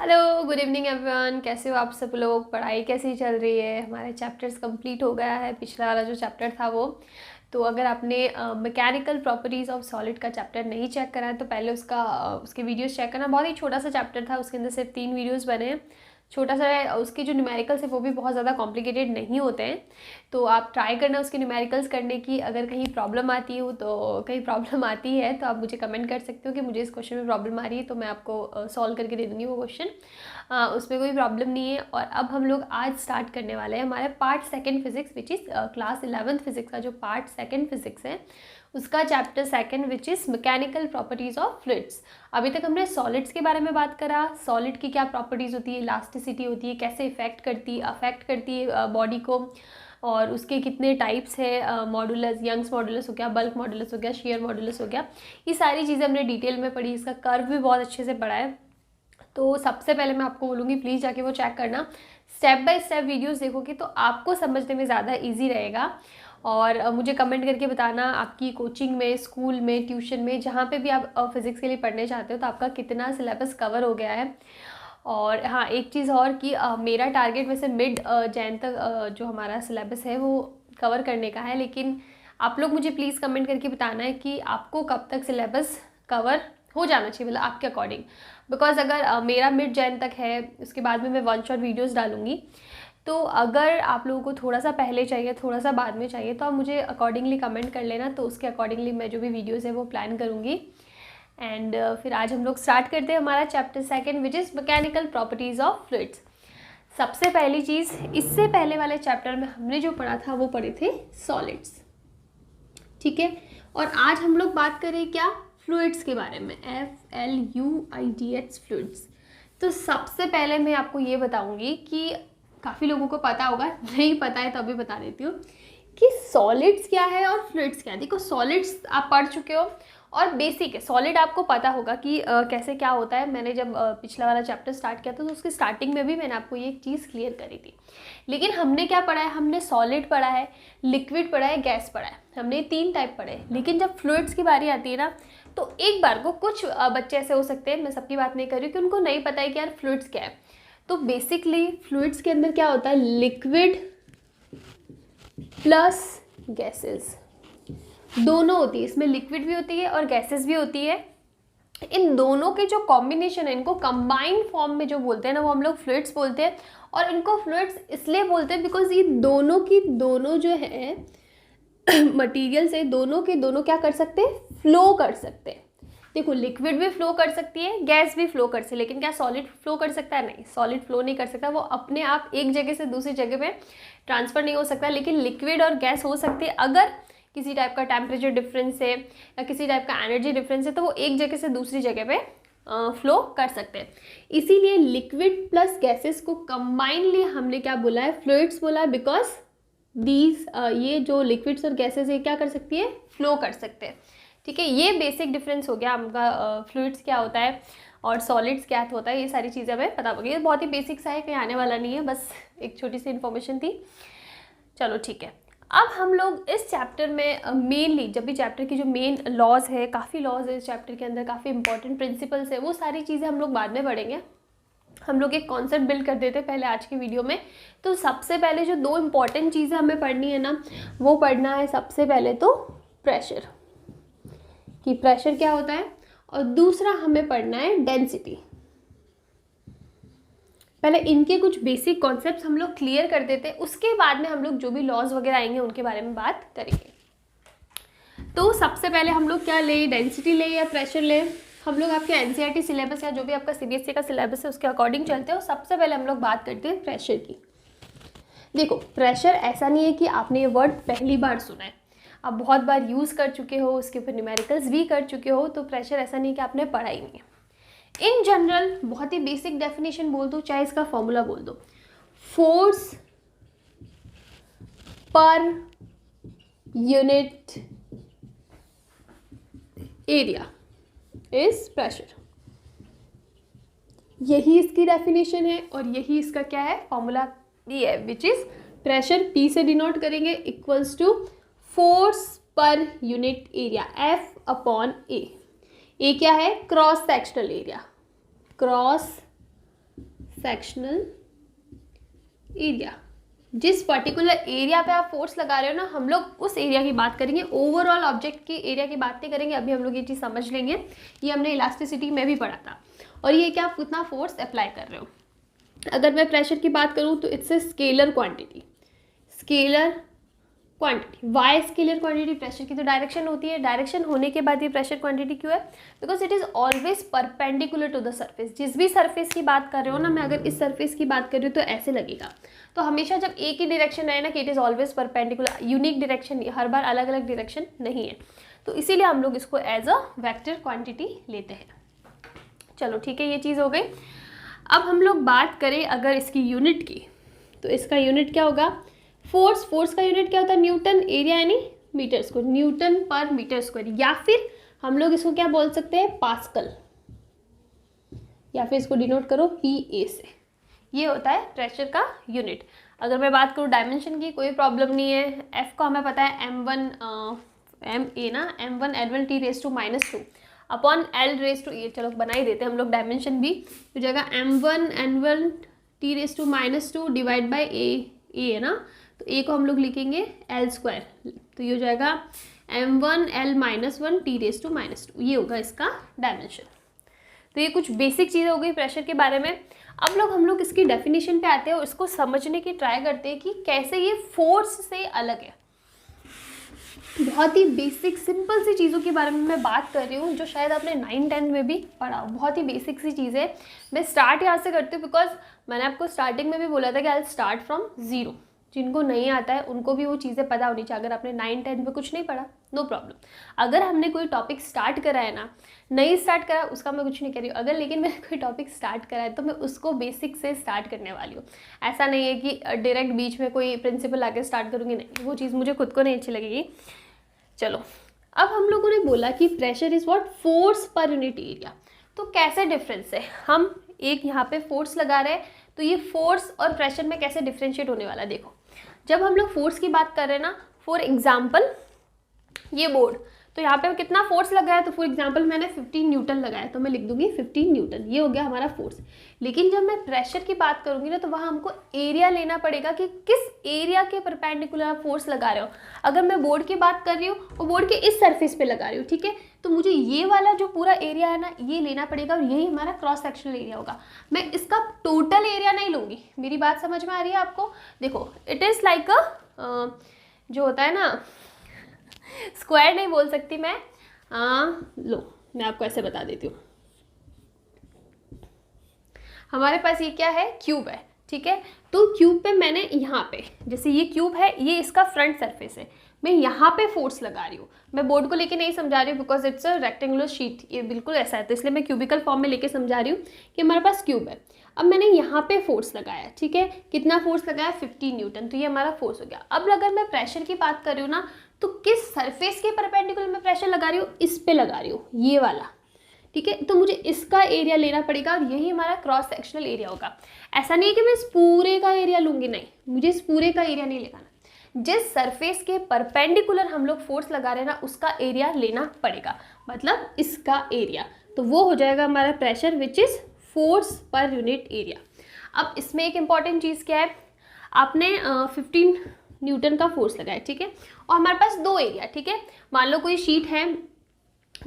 Hello, good evening everyone. कैसे हो आप सब लोग? पढ़ाई कैसी चल रही है? हमारे चैप्टर्स कंप्लीट हो गया है, पिछला वाला जो चैप्टर था वो। तो अगर आपने मैकेनिकल प्रॉपर्टीज़ ऑफ सॉलिड का चैप्टर नहीं चेक करा है तो पहले उसके वीडियोस चेक करना। बहुत ही छोटा सा चैप्टर था, उसके अंदर सिर्फ 3 वीडियोस बने हैं। छोटा सा है, उसके जो न्यूमेरिकल्स है वो भी बहुत ज़्यादा कॉम्प्लिकेटेड नहीं होते हैं। तो आप ट्राई करना उसके न्यूमेरिकल्स करने की। अगर कहीं प्रॉब्लम आती हो तो कहीं प्रॉब्लम आती है तो आप मुझे कमेंट कर सकते हो कि मुझे इस क्वेश्चन में प्रॉब्लम आ रही है, तो मैं आपको सॉल्व करके दे दूँगी वो क्वेश्चन। उसमें कोई प्रॉब्लम नहीं है। और अब हम लोग आज स्टार्ट करने वाले हैं हमारे part second physics, which is class 11th physics का जो पार्ट सेकंड फिजिक्स है उसका chapter second, which is mechanical properties of fluids. अभी तक हमने सॉलिड्स के बारे में बात करा, सॉलिड की क्या प्रॉपर्टीज़ होती है, इलास्टिसिटी होती है, कैसे अफेक्ट करती है बॉडी को, और उसके कितने टाइप्स है, मॉडुलस, यंग्स मॉडुलस हो गया, बल्क मॉडुलस हो गया, शेयर मॉडुलस हो गया। ये सारी चीज़ें हमने डिटेल में पढ़ी, इसका कर्व भी बहुत अच्छे से पढ़ा है। तो सबसे पहले मैं आपको बोलूँगी प्लीज़ जाके वो चेक करना। स्टेप बाय स्टेप वीडियोस देखोगे तो आपको समझने में ज़्यादा इजी रहेगा। और मुझे कमेंट करके बताना आपकी कोचिंग में, स्कूल में, ट्यूशन में, जहाँ पे भी आप फिज़िक्स के लिए पढ़ने चाहते हो तो आपका कितना सिलेबस कवर हो गया है। और हाँ, एक चीज़ और कि मेरा टारगेट वैसे मिड जैन तक जो हमारा सिलेबस है वो कवर करने का है, लेकिन आप लोग मुझे प्लीज़ कमेंट करके बताना है कि आपको कब तक सिलेबस कवर हो जाना चाहिए, मतलब आपके अकॉर्डिंग। बिकॉज अगर मेरा मिड जैन तक है, उसके बाद में मैं वन शॉट वीडियोस डालूंगी, तो अगर आप लोगों को थोड़ा सा पहले चाहिए, थोड़ा सा बाद में चाहिए, तो आप मुझे अकॉर्डिंगली कमेंट कर लेना, तो उसके अकॉर्डिंगली मैं जो भी वीडियोस है वो प्लान करूँगी। एंड फिर आज हम लोग स्टार्ट करते हैं हमारा chapter second, which is mechanical properties of fluids. सबसे पहली चीज़, इससे पहले वाले चैप्टर में हमने जो पढ़ा था वो पढ़े थे सॉलिड्स, ठीक है। और आज हम लोग बात करें क्या, फ्लूइड्स के बारे में, FLUIDS फ्लूइड्स। तो सबसे पहले मैं आपको ये बताऊंगी कि काफ़ी लोगों को पता होगा, नहीं पता है तो अभी बता देती हूँ कि सॉलिड्स क्या है और फ्लूइड्स क्या है। देखो, सॉलिड्स आप पढ़ चुके हो और बेसिक है, सॉलिड आपको पता होगा कि कैसे क्या होता है। मैंने जब पिछला वाला चैप्टर स्टार्ट किया था तो उसकी स्टार्टिंग में भी मैंने आपको ये चीज़ क्लियर करी थी। लेकिन हमने क्या पढ़ा है, हमने सॉलिड पढ़ा है, लिक्विड पढ़ा है, गैस पढ़ा है, हमने 3 टाइप पढ़े। लेकिन जब फ्लूइड्स की बारी आती है ना, तो एक बार को कुछ बच्चे ऐसे हो सकते हैं, मैं सबकी बात नहीं कर रही हूँ, कि उनको नहीं पता है कि यार फ्लूइड्स क्या है। तो बेसिकली फ्लूइड्स के अंदर क्या होता है, लिक्विड प्लस गैसेस, दोनों होती है। इसमें लिक्विड भी होती है और गैसेस भी होती है। इन दोनों के जो कॉम्बिनेशन है, इनको कंबाइंड फॉर्म में जो बोलते हैं ना, वो हम लोग फ्लूइड्स बोलते हैं। और इनको फ्लूइड्स इसलिए बोलते हैं बिकॉज ये दोनों की दोनों जो है मटेरियल से दोनों के दोनों क्या कर सकते हैं, फ्लो कर सकते हैं। देखो, लिक्विड भी फ्लो कर सकती है, गैस भी फ्लो कर सकती है, लेकिन क्या सॉलिड फ्लो कर सकता है? नहीं, सॉलिड फ्लो नहीं कर सकता। वो अपने आप एक जगह से दूसरी जगह पे ट्रांसफ़र नहीं हो सकता। लेकिन लिक्विड और गैस हो सकती है, अगर किसी टाइप का टेम्परेचर डिफरेंस है या किसी टाइप का एनर्जी डिफरेंस है, तो वो एक जगह से दूसरी जगह पे फ्लो कर सकते हैं। इसीलिए लिक्विड प्लस गैसेस को कंबाइनली हमने क्या बोला है, फ्लूइड्स बोला है। बिकॉज दीज ये जो लिक्विड्स और गैसेस ये क्या कर सकती है, फ्लो कर सकते हैं, ठीक है। ये बेसिक डिफरेंस हो गया आपका, फ्लूइड्स क्या होता है और सॉलिड्स क्या होता है, ये सारी चीज़ें हमें पता होगी। ये बहुत ही बेसिक सा है, कहीं आने वाला नहीं है, बस एक छोटी सी इन्फॉर्मेशन थी। चलो ठीक है। अब हम लोग इस चैप्टर में मेनली, जब भी चैप्टर की जो मेन लॉज है, काफ़ी लॉज है इस चैप्टर के अंदर, काफ़ी इंपॉर्टेंट प्रिंसिपल्स है, वो सारी चीज़ें हम लोग बाद में पढ़ेंगे। हम लोग एक कॉन्सेप्ट बिल्ड कर देते हैं पहले आज की वीडियो में। तो सबसे पहले जो 2 इंपॉर्टेंट चीज़ें हमें पढ़नी है ना, वो पढ़ना है सबसे पहले तो प्रेशर, कि प्रेशर क्या होता है, और दूसरा हमें पढ़ना है डेंसिटी। पहले इनके कुछ बेसिक कॉन्सेप्ट्स हम लोग क्लियर कर देते हैं, उसके बाद में हम लोग जो भी लॉज वगैरह आएंगे उनके बारे में बात करेंगे। तो सबसे पहले हम लोग क्या ले, डेंसिटी ले या प्रेशर ले? हम लोग आपके एनसीईआरटी सिलेबस या जो भी आपका सीबीएसई का सिलेबस है उसके अकॉर्डिंग चलते हैं। और सबसे पहले हम लोग बात करते हैं प्रेशर की। देखो, प्रेशर ऐसा नहीं है कि आपने ये वर्ड पहली बार सुना है, आप बहुत बार यूज़ कर चुके हो, उसके ऊपर न्यूमेरिकल्स भी कर चुके हो। तो प्रेशर ऐसा नहीं कि आपने पढ़ा ही नहीं है। इन जनरल बहुत ही बेसिक डेफिनेशन बोल दो, चाहे इसका फॉर्मूला बोल दो, force per unit area is pressure. यही इसकी डेफिनेशन है और यही इसका क्या है, फॉर्मूला भी है, विच इज प्रेशर पी से डिनोट करेंगे, equals to force per unit area, F upon A. A क्या है, cross sectional area, cross sectional area. जिस पर्टिकुलर एरिया पे आप फोर्स लगा रहे हो ना, हम लोग उस एरिया की बात करेंगे, ओवरऑल ऑब्जेक्ट की एरिया की बात नहीं करेंगे। अभी हम लोग ये चीज़ समझ लेंगे, ये हमने इलास्टिसिटी में भी पढ़ा था। और ये क्या, आप कितना फोर्स अप्लाई कर रहे हो। अगर मैं प्रेशर की बात करूँ तो it's a scalar quantity, scalar quantity. Why scalar quantity, pressure की तो डायरेक्शन होती है, डायरेक्शन होने के बाद ये प्रेशर क्वांटिटी क्यों है, because it is always perpendicular to the surface. जिस भी सरफेस की बात कर रहे हो ना, मैं अगर इस सरफेस की बात कर रही हूँ तो ऐसे लगेगा। तो हमेशा जब एक ही डायरेक्शन रहे ना कि it is always perpendicular, unique direction, हर बार अलग अलग डायरेक्शन नहीं है, तो इसीलिए हम लोग इसको एज अ वेक्टर क्वांटिटी लेते हैं। चलो ठीक है, ये चीज़ हो गई। अब हम लोग बात करें अगर इसकी यूनिट की, तो इसका यूनिट क्या होगा, फोर्स। फोर्स का यूनिट क्या होता है, न्यूटन, एरिया यानी metre square, Newton per metre square, या फिर हम लोग इसको क्या बोल सकते हैं, पास्कल, या फिर इसको डिनोट करो PA से। ये होता है प्रेशर का यूनिट। अगर मैं बात करूँ डायमेंशन की, कोई प्रॉब्लम नहीं है। F को हमें पता है M1 MA ना, M1 L1 T⁻² upon L⁻A। चलो बना ही देते हैं हम लोग डायमेंशन भी, तो जगह M1 N1 T⁻² divide by A है ना, तो A को हम लोग लिखेंगे L², तो ये हो जाएगा M1 L-1 T⁻²। ये होगा इसका डायमेंशन। तो ये कुछ बेसिक चीज़ हो गई प्रेशर के बारे में। अब हम लोग इसकी डेफिनेशन पे आते हैं और इसको समझने की ट्राई करते हैं कि कैसे ये फोर्स से अलग है। बहुत ही बेसिक सिंपल सी चीज़ों के बारे में मैं बात कर रही हूँ, जो शायद आपने 9-10 में भी पढ़ा हो। बहुत ही बेसिक सी चीज़ है। मैं स्टार्ट यहाँ से करती हूँ बिकॉज मैंने आपको स्टार्टिंग में भी बोला था कि आई स्टार्ट फ्रॉम ज़ीरो। जिनको नहीं आता है उनको भी वो चीज़ें पता होनी चाहिए। अगर आपने 9-10 में कुछ नहीं पढ़ा, नो प्रॉब्लम। अगर हमने कोई टॉपिक स्टार्ट करा है ना, नहीं स्टार्ट करा उसका मैं कुछ नहीं कह रही हूँ, अगर लेकिन मैंने कोई टॉपिक स्टार्ट करा है तो मैं उसको बेसिक से स्टार्ट करने वाली हूँ। ऐसा नहीं है कि डायरेक्ट बीच में कोई प्रिंसिपल आके स्टार्ट करूँगी, नहीं, वो चीज़ मुझे खुद को नहीं अच्छी लगेगी। चलो, अब हम लोगों ने बोला कि pressure is what, force per unit area. तो कैसे डिफरेंस है, हम एक यहाँ पे फोर्स लगा रहे हैं, तो ये फोर्स और प्रेशर में कैसे डिफ्रेंशिएट होने वाला है। देखो, जब हम लोग फोर्स की बात कर रहे हैं ना, फॉर एग्जाम्पल ये बोर्ड, तो यहाँ पे कितना फोर्स लगा है, तो फॉर एग्जांपल मैंने 15 न्यूटन लगाया, तो मैं लिख दूंगी 15 न्यूटन, ये हो गया हमारा फोर्स। लेकिन जब मैं प्रेशर की बात करूंगी ना, तो वहाँ हमको एरिया लेना पड़ेगा कि किस एरिया के परपेंडिकुलर आप फोर्स लगा रहे हो। अगर मैं बोर्ड की बात कर रही हूँ और बोर्ड के इस सरफेस पे लगा रही हूँ, ठीक है, तो मुझे ये वाला जो पूरा एरिया है ना, ये लेना पड़ेगा और यही हमारा क्रॉस सेक्शनल एरिया होगा। मैं इसका टोटल एरिया नहीं लूँगी। मेरी बात समझ में आ रही है आपको। देखो, इट इज़ लाइक अ जो होता है ना, स्क्वायर नहीं बोल सकती मैं, लो मैं आपको ऐसे बता देती हूँ। हमारे पास ये क्या है, क्यूब है, ठीक है। तो क्यूब पे मैंने यहाँ पे, जैसे ये क्यूब है, ये इसका फ्रंट सरफेस है, मैं यहाँ पे फोर्स लगा रही हूँ। मैं बोर्ड को लेके नहीं समझा रही हूँ because it's a rectangular sheet, ये बिल्कुल ऐसा है, तो इसलिए मैं क्यूबिकल फॉर्म में लेके समझा रही हूँ कि हमारे पास क्यूब है। अब मैंने यहाँ पे फोर्स लगाया, ठीक है, कितना फोर्स लगाया, 15 न्यूटन, तो ये हमारा फोर्स हो गया। अब अगर मैं प्रेशर की बात कर रही हूँ ना, तो किस सरफेस के परपेंडिकुलर मैं प्रेशर लगा रही हूँ, इस पे लगा रही हूँ, ये वाला, ठीक है। तो मुझे इसका एरिया लेना पड़ेगा और यही हमारा क्रॉस सेक्शनल एरिया होगा। ऐसा नहीं है कि मैं इस पूरे का एरिया लूँगी, नहीं, मुझे इस पूरे का एरिया नहीं लगाना। जिस सरफेस के परपेंडिकुलर हम लोग फोर्स लगा रहे हैं ना, उसका एरिया लेना पड़ेगा, मतलब इसका एरिया, तो वो हो जाएगा हमारा pressure which is force per unit area. अब इसमें एक इम्पॉर्टेंट चीज़ क्या है, आपने 15 न्यूटन का फोर्स लगाया, ठीक है, और हमारे पास दो एरिया, ठीक है। मान लो कोई शीट है,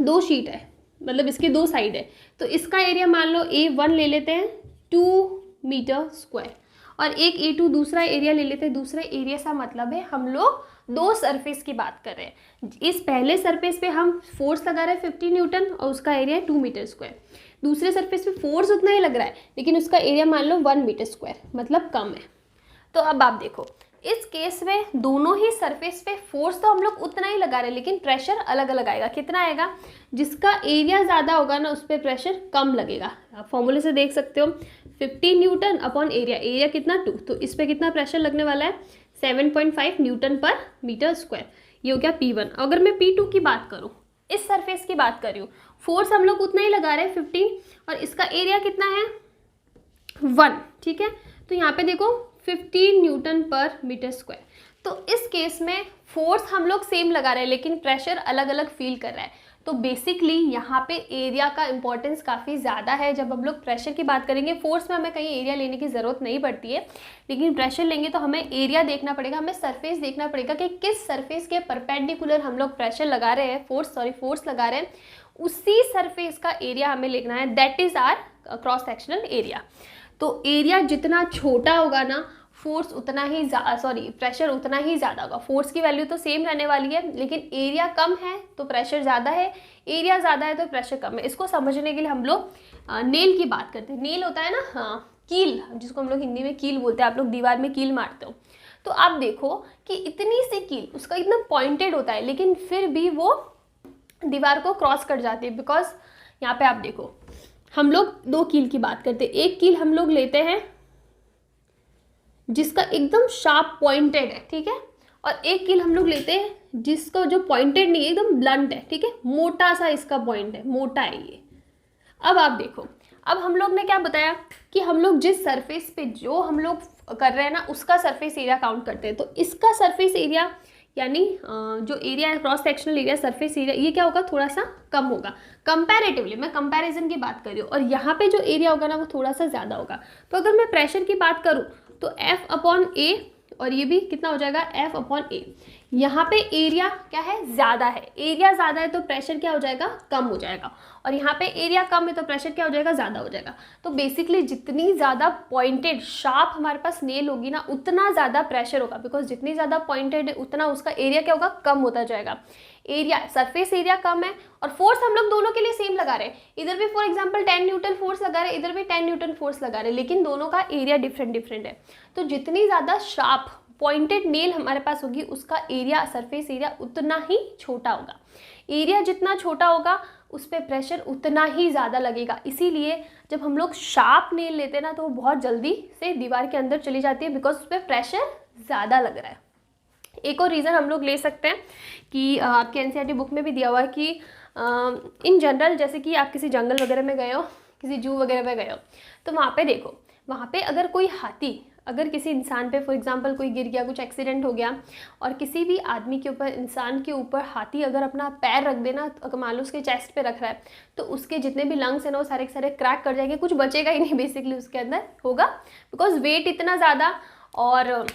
दो शीट है, मतलब इसके दो साइड है, तो इसका एरिया मान लो A1 ले लेते हैं 2 मीटर स्क्वायर, और एक A2 दूसरा एरिया ले लेते हैं। दूसरे एरिया का मतलब है हम लोग दो सरफेस की बात कर रहे हैं। इस पहले सरफेस पे हम फोर्स लगा रहे हैं 50 न्यूटन और उसका एरिया 2 मीटर स्क्वायर। दूसरे सरफेस पे फोर्स उतना ही लग रहा है लेकिन उसका एरिया मान लो 1 मीटर स्क्वायर, मतलब कम है। तो अब आप देखो, इस केस में दोनों ही सरफेस पे फोर्स तो हम लोग उतना ही लगा रहे हैं लेकिन प्रेशर अलग अलग आएगा। कितना आएगा, जिसका एरिया ज़्यादा होगा ना उस पर प्रेशर कम लगेगा। आप फॉर्मूले से देख सकते हो, 50 न्यूटन अपॉन एरिया, एरिया कितना 2, तो इस पर कितना प्रेशर लगने वाला है 7.5 न्यूटन पर मीटर स्क्वायर, ये हो गया P1। अगर मैं P2 की बात करूँ, इस सरफेस की बात कर रही हूँ, फोर्स हम लोग उतना ही लगा रहे हैं 50 और इसका एरिया कितना है 1, ठीक है। तो यहाँ पे देखो 15 न्यूटन पर मीटर स्क्वायर। तो इस केस में फोर्स हम लोग सेम लगा रहे हैं लेकिन प्रेशर अलग अलग फील कर रहा है। तो बेसिकली यहाँ पे एरिया का इंपॉर्टेंस काफ़ी ज़्यादा है। जब हम लोग प्रेशर की बात करेंगे, फोर्स में हमें कहीं एरिया लेने की ज़रूरत नहीं पड़ती है, लेकिन प्रेशर लेंगे तो हमें एरिया देखना पड़ेगा, हमें सरफेस देखना पड़ेगा कि किस सरफेस के परपेंडिकुलर हम लोग प्रेशर लगा रहे हैं, फोर्स लगा रहे हैं, उसी सरफेस का एरिया हमें लिखना है। That is our cross sectional area. तो एरिया जितना छोटा होगा ना, फोर्स उतना ही प्रेशर उतना ही ज़्यादा होगा। फोर्स की वैल्यू तो सेम रहने वाली है, लेकिन एरिया कम है तो प्रेशर ज़्यादा है, एरिया ज़्यादा है तो प्रेशर कम है। इसको समझने के लिए हम लोग नेल की बात करते हैं। नेल होता है ना, हाँ, कील, जिसको हम लोग हिंदी में कील बोलते हैं। आप लोग दीवार में कील मारते हो, तो आप देखो कि इतनी सी कील, उसका इतना पॉइंटेड होता है, लेकिन फिर भी वो दीवार को क्रॉस कर जाती है। बिकॉज यहाँ पे आप देखो, हम लोग दो कील की बात करते हैं। एक कील हम लोग लेते हैं जिसका एकदम शार्प पॉइंटेड है, ठीक है, और एक कील हम लोग लेते हैं जिसका जो पॉइंटेड नहीं है, एकदम ब्लंट है, ठीक है, मोटा सा इसका पॉइंट है, मोटा है ये। अब आप देखो, अब हम लोग ने क्या बताया कि हम लोग जिस सरफेस पे जो हम लोग कर रहे हैं ना, उसका सरफेस एरिया काउंट करते हैं। तो इसका सरफेस एरिया यानी जो एरिया है, cross sectional area, surface area, ये क्या होगा, थोड़ा सा कम होगा कंपैरेटिवली। मैं कंपैरिजन की बात कर रही हूँ, और यहाँ पे जो एरिया होगा ना, वो थोड़ा सा ज़्यादा होगा। तो अगर मैं प्रेशर की बात करूँ तो F/A, और ये भी कितना हो जाएगा, F/A। यहाँ पे एरिया क्या है, ज़्यादा है। एरिया ज़्यादा है तो प्रेशर क्या हो जाएगा, कम हो जाएगा, और यहाँ पे एरिया कम है तो प्रेशर क्या हो जाएगा, ज़्यादा हो जाएगा। तो बेसिकली जितनी ज़्यादा पॉइंटेड शार्प हमारे पास नेल होगी ना, उतना ज़्यादा प्रेशर होगा। बिकॉज जितनी ज़्यादा पॉइंटेड है उतना उसका एरिया क्या होगा, कम होता जाएगा। एरिया, सरफेस एरिया कम है, और फोर्स हम लोग दोनों के लिए सेम लगा रहे हैं। इधर भी फॉर एग्जांपल 10 न्यूटन फोर्स लगा रहे हैं, इधर भी 10 न्यूटन फोर्स लगा रहे हैं, लेकिन दोनों का एरिया डिफरेंट है। तो जितनी ज़्यादा शार्प पॉइंटेड नेल हमारे पास होगी, उसका एरिया, सरफेस एरिया उतना ही छोटा होगा। एरिया जितना छोटा होगा उस पर प्रेशर उतना ही ज़्यादा लगेगा। इसीलिए जब हम लोग शार्प नेल लेते हैं ना, तो वो बहुत जल्दी से दीवार के अंदर चली जाती है, बिकॉज उस पर प्रेशर ज़्यादा लग रहा है। एक और रीज़न हम लोग ले सकते हैं कि आपके एनसीईआरटी बुक में भी दिया हुआ है कि इन जनरल, जैसे कि आप किसी जंगल वगैरह में गए हो, किसी जू वगैरह में गए हो, तो वहाँ पे देखो, वहाँ पे अगर कोई हाथी अगर किसी इंसान पे फॉर एग्जांपल कोई गिर गया, कुछ एक्सीडेंट हो गया, और किसी भी आदमी के ऊपर, इंसान के ऊपर हाथी अगर अपना पैर रख देना, अगर मान लो उसके चेस्ट पे रख रहा है, तो उसके जितने भी लंग्स हैं ना, वो सारे के सारे क्रैक कर जाएंगे, कुछ बचेगा ही नहीं बेसिकली उसके अंदर होगा, बिकॉज वेट इतना ज़्यादा। और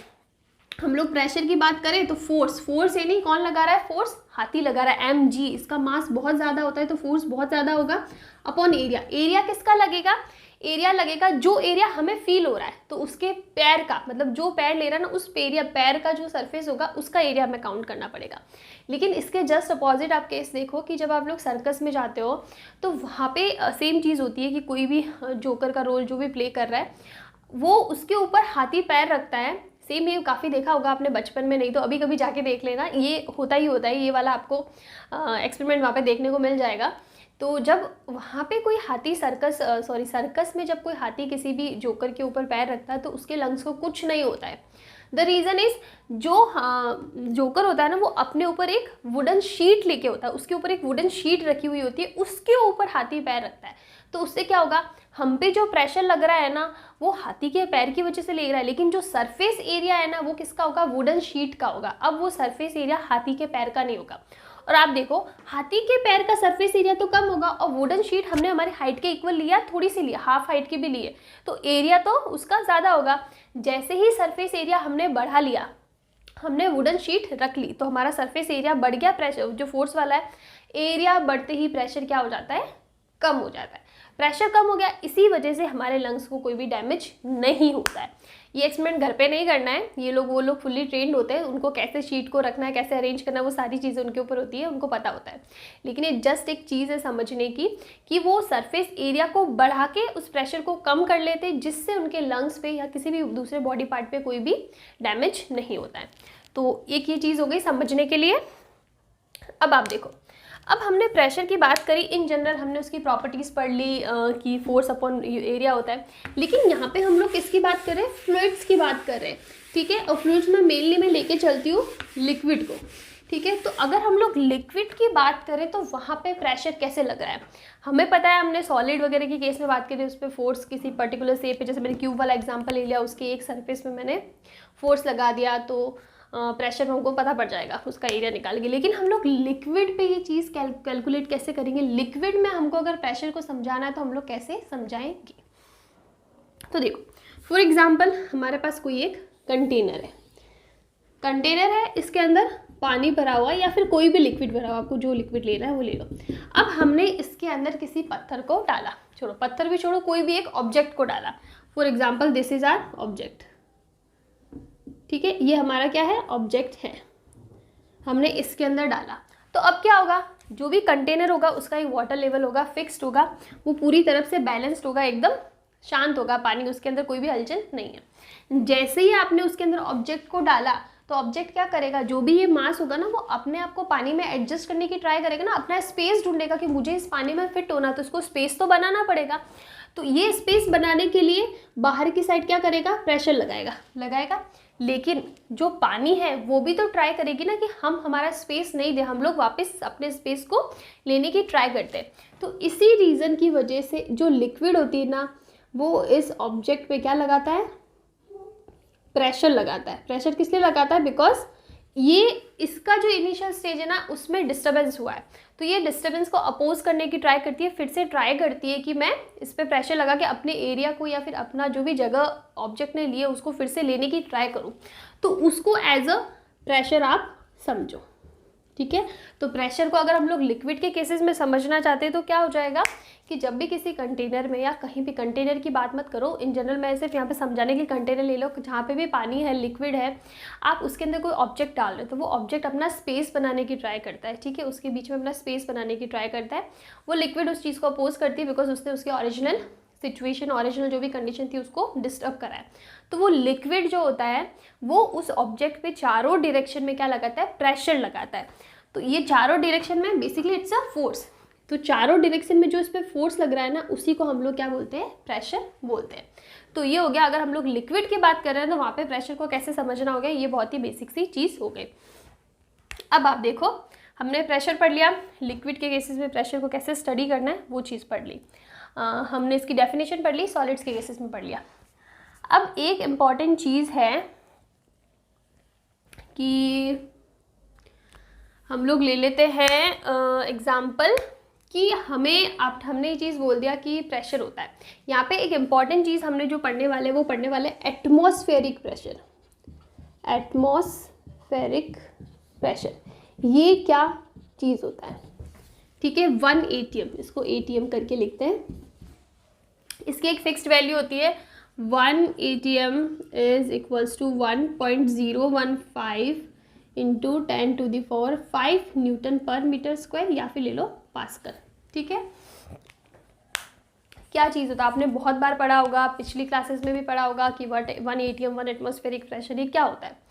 हम लोग प्रेशर की बात करें तो फोर्स ये नहीं, कौन लगा रहा है, फोर्स हाथी लगा रहा है, mg, इसका मास बहुत ज़्यादा होता है, तो फोर्स बहुत ज़्यादा होगा अपॉन एरिया। एरिया किसका लगेगा, एरिया लगेगा जो एरिया हमें फील हो रहा है, तो उसके पैर का, मतलब जो पैर ले रहा है ना, उस एरिया, पैर का जो सरफेस होगा उसका एरिया हमें काउंट करना पड़ेगा। लेकिन इसके जस्ट अपोजिट आप केस देखो कि जब आप लोग सर्कस में जाते हो, तो वहाँ पे सेम चीज़ होती है कि कोई भी जोकर का रोल जो भी प्ले कर रहा है, वो उसके ऊपर हाथी पैर रखता है। सेम ये काफ़ी देखा होगा आपने बचपन में, नहीं तो अभी कभी जाके देख लेना, ये होता ही होता है, ये वाला आपको एक्सपेरिमेंट वहाँ पे देखने को मिल जाएगा। तो जब वहाँ पे कोई हाथी सर्कस में जब कोई हाथी किसी भी जोकर के ऊपर पैर रखता है, तो उसके लंग्स को कुछ नहीं होता है। द रीज़न इज़ जो जोकर होता है ना, वो अपने ऊपर एक वुडन शीट लेके होता है, उसके ऊपर एक वुडन शीट रखी हुई होती है, उसके ऊपर हाथी पैर रखता है। तो उससे क्या होगा, हम पे जो प्रेशर लग रहा है ना, वो हाथी के पैर की वजह से ले रहा है, लेकिन जो सरफेस एरिया है ना, वो किसका होगा, वुडन शीट का होगा। अब वो सरफेस एरिया हाथी के पैर का नहीं होगा। और आप देखो, हाथी के पैर का सरफेस एरिया तो कम होगा, और वुडन शीट हमने हमारी हाइट के इक्वल लिया, थोड़ी सी लिया, हाफ हाइट की भी लिए, तो एरिया तो उसका ज़्यादा होगा। जैसे ही सरफेस एरिया हमने बढ़ा लिया, हमने वुडन शीट रख ली, तो हमारा सरफेस एरिया बढ़ गया, प्रेशर जो फोर्स वाला है, एरिया बढ़ते ही प्रेशर क्या हो जाता है, कम हो जाता है। प्रेशर कम हो गया, इसी वजह से हमारे लंग्स को कोई भी डैमेज नहीं होता है। ये एक्सपेरिमेंट घर पे नहीं करना है, ये लोग वो लोग फुल्ली ट्रेंड होते हैं, उनको कैसे शीट को रखना है, कैसे अरेंज करना है, वो सारी चीज़ें उनके ऊपर होती है, उनको पता होता है। लेकिन ये जस्ट एक चीज़ है समझने की कि वो सरफेस एरिया को बढ़ा के उस प्रेशर को कम कर लेते, जिससे उनके लंग्स पे या किसी भी दूसरे बॉडी पार्ट पे कोई भी डैमेज नहीं होता है। तो एक ये चीज़ हो गई समझने के लिए। अब आप देखो, अब हमने प्रेशर की बात करी, इन जनरल हमने उसकी प्रॉपर्टीज़ पढ़ ली कि फोर्स अपॉन एरिया होता है, लेकिन यहाँ पे हम लोग किसकी बात कर रहे हैं, फ्लूइड्स की बात कर रहे हैं, ठीक है। और फ्लूइड्स में मेनली मैं लेके चलती हूँ लिक्विड को, ठीक है। तो अगर हम लोग लिक्विड की बात करें तो वहाँ पे प्रेशर कैसे लग रहा है, हमें पता है, हमने सॉलिड वगैरह की केस में बात करी, उस पर फोर्स किसी पर्टिकुलर शेप पे, जैसे मैंने क्यूब वाला एग्जाम्पल ले लिया, उसके एक सरफेस में मैंने फोर्स लगा दिया, तो प्रेशर में हमको पता पड़ जाएगा उसका एरिया निकाल के। लेकिन हम लोग लिक्विड पे ये चीज़ कैलकुलेट कैसे करेंगे? लिक्विड में हमको अगर प्रेशर को समझाना है तो हम लोग कैसे समझाएंगे? तो देखो, फॉर एग्जाम्पल हमारे पास कोई एक कंटेनर है, इसके अंदर पानी भरा हुआ या फिर कोई भी लिक्विड भरा हुआ, आपको जो लिक्विड लेना है वो ले लो। अब हमने इसके अंदर किसी पत्थर को डाला, छोड़ो पत्थर भी छोड़ो, कोई भी एक ऑब्जेक्ट को डाला। For example this is our object, ठीक है, ये हमारा क्या है? ऑब्जेक्ट है। हमने इसके अंदर डाला, तो अब क्या होगा? जो भी कंटेनर होगा उसका एक वाटर लेवल होगा, फिक्स्ड होगा, वो पूरी तरफ से बैलेंस्ड होगा, एकदम शांत होगा पानी, उसके अंदर कोई भी हलचल नहीं है। जैसे ही आपने उसके अंदर ऑब्जेक्ट को डाला तो ऑब्जेक्ट क्या करेगा? जो भी ये मास होगा ना, वो अपने आप को पानी में एडजस्ट करने की ट्राई करेगा ना, अपना स्पेस ढूंढेगा कि मुझे इस पानी में फिट होना, तो उसको स्पेस तो बनाना पड़ेगा। तो ये स्पेस बनाने के लिए बाहर की साइड क्या करेगा? प्रेशर लगाएगा। लेकिन जो पानी है वो भी तो ट्राई करेगी ना कि हम हमारा स्पेस नहीं दे, हम लोग वापस अपने स्पेस को लेने की ट्राई करते हैं। तो इसी रीज़न की वजह से जो लिक्विड होती है ना, वो इस ऑब्जेक्ट पे क्या लगाता है? प्रेशर लगाता है। प्रेशर किस लिए लगाता है? बिकॉज ये इसका जो इनिशियल स्टेज है ना, उसमें डिस्टर्बेंस हुआ है, तो ये डिस्टर्बेंस को अपोज करने की ट्राई करती है, फिर से ट्राई करती है कि मैं इस पर प्रेशर लगा के अपने एरिया को या फिर अपना जो भी जगह ऑब्जेक्ट ने लिए उसको फिर से लेने की ट्राई करूँ। तो उसको एज अ प्रेशर आप समझो, ठीक है। तो प्रेशर को अगर हम लोग लिक्विड के केसेस में समझना चाहते हैं तो क्या हो जाएगा कि जब भी किसी कंटेनर में, या कहीं भी, कंटेनर की बात मत करो, इन जनरल मैं सिर्फ यहाँ पे समझाने के कंटेनर ले लो, जहाँ पे भी पानी है, लिक्विड है, आप उसके अंदर कोई ऑब्जेक्ट डाल रहे हो तो वो ऑब्जेक्ट अपना स्पेस बनाने की ट्राई करता है, ठीक है, उसके बीच में अपना स्पेस बनाने की ट्राई करता है। वो लिक्विड उस चीज़ को अपोज करती है बिकॉज उसने उसके ओरिजिनल सिचुएशन, ओरिजिनल जो भी कंडीशन थी उसको डिस्टर्ब करा है। तो वो लिक्विड जो होता है वो उस ऑब्जेक्ट पे चारों डायरेक्शन में क्या लगाता है? प्रेशर लगाता है। तो ये चारों डायरेक्शन में बेसिकली इट्स अ फोर्स। तो चारों डायरेक्शन में जो इस पर फोर्स लग रहा है ना, उसी को हम लोग क्या बोलते हैं? प्रेशर बोलते हैं। तो ये हो गया, अगर हम लोग लिक्विड की बात कर रहे हैं तो वहाँ पे प्रेशर को कैसे समझना हो गया, ये बहुत ही बेसिक सी चीज़ हो गई। अब आप देखो, हमने प्रेशर पढ़ लिया, लिक्विड के केसेस में प्रेशर को कैसे स्टडी करना है वो चीज़ पढ़ ली, हमने इसकी डेफिनेशन पढ़ ली, सॉलिड्स के केसेस में पढ़ लिया। अब एक इम्पॉर्टेंट चीज़ है कि हम लोग ले लेते हैं एग्जाम्पल कि हमने ये चीज़ बोल दिया कि प्रेशर होता है। यहाँ पे एक इम्पॉर्टेंट चीज़ हमने जो पढ़ने वाले वो पढ़ने वाले एटमॉस्फेरिक प्रेशर। एटमॉस्फेरिक प्रेशर ये क्या चीज़ होता है? ठीक है, 1 atm, इसको atm करके लिखते हैं। इसकी एक फिक्स्ड वैल्यू होती है, 1 atm is equals to 1.015 into 10⁵ newton per metre square, या फिर ले लो पास्कल, ठीक है। क्या चीज़ होता है? आपने बहुत बार पढ़ा होगा, पिछली क्लासेस में भी पढ़ा होगा कि 1 atm 1 एटमॉस्फेरिक प्रेशर, ये क्या होता है?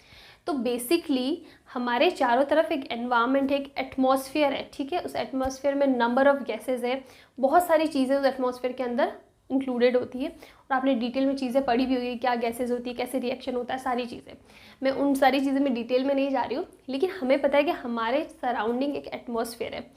तो बेसिकली हमारे चारों तरफ एक एनवायरनमेंट है, एक एटमॉस्फेयर है, ठीक है। उस एटमॉस्फेयर में नंबर ऑफ गैसेज है, बहुत सारी चीज़ें उस एटमॉस्फेयर के अंदर इंक्लूडेड होती है, और आपने डिटेल में चीज़ें पढ़ी भी होगी, क्या गैसेज होती है, कैसे रिएक्शन होता है, सारी चीज़ें। मैं उन सारी चीज़ें में डिटेल में नहीं जा रही हूँ, लेकिन हमें पता है कि हमारे सराउंडिंग एक एटमॉस्फेयर है।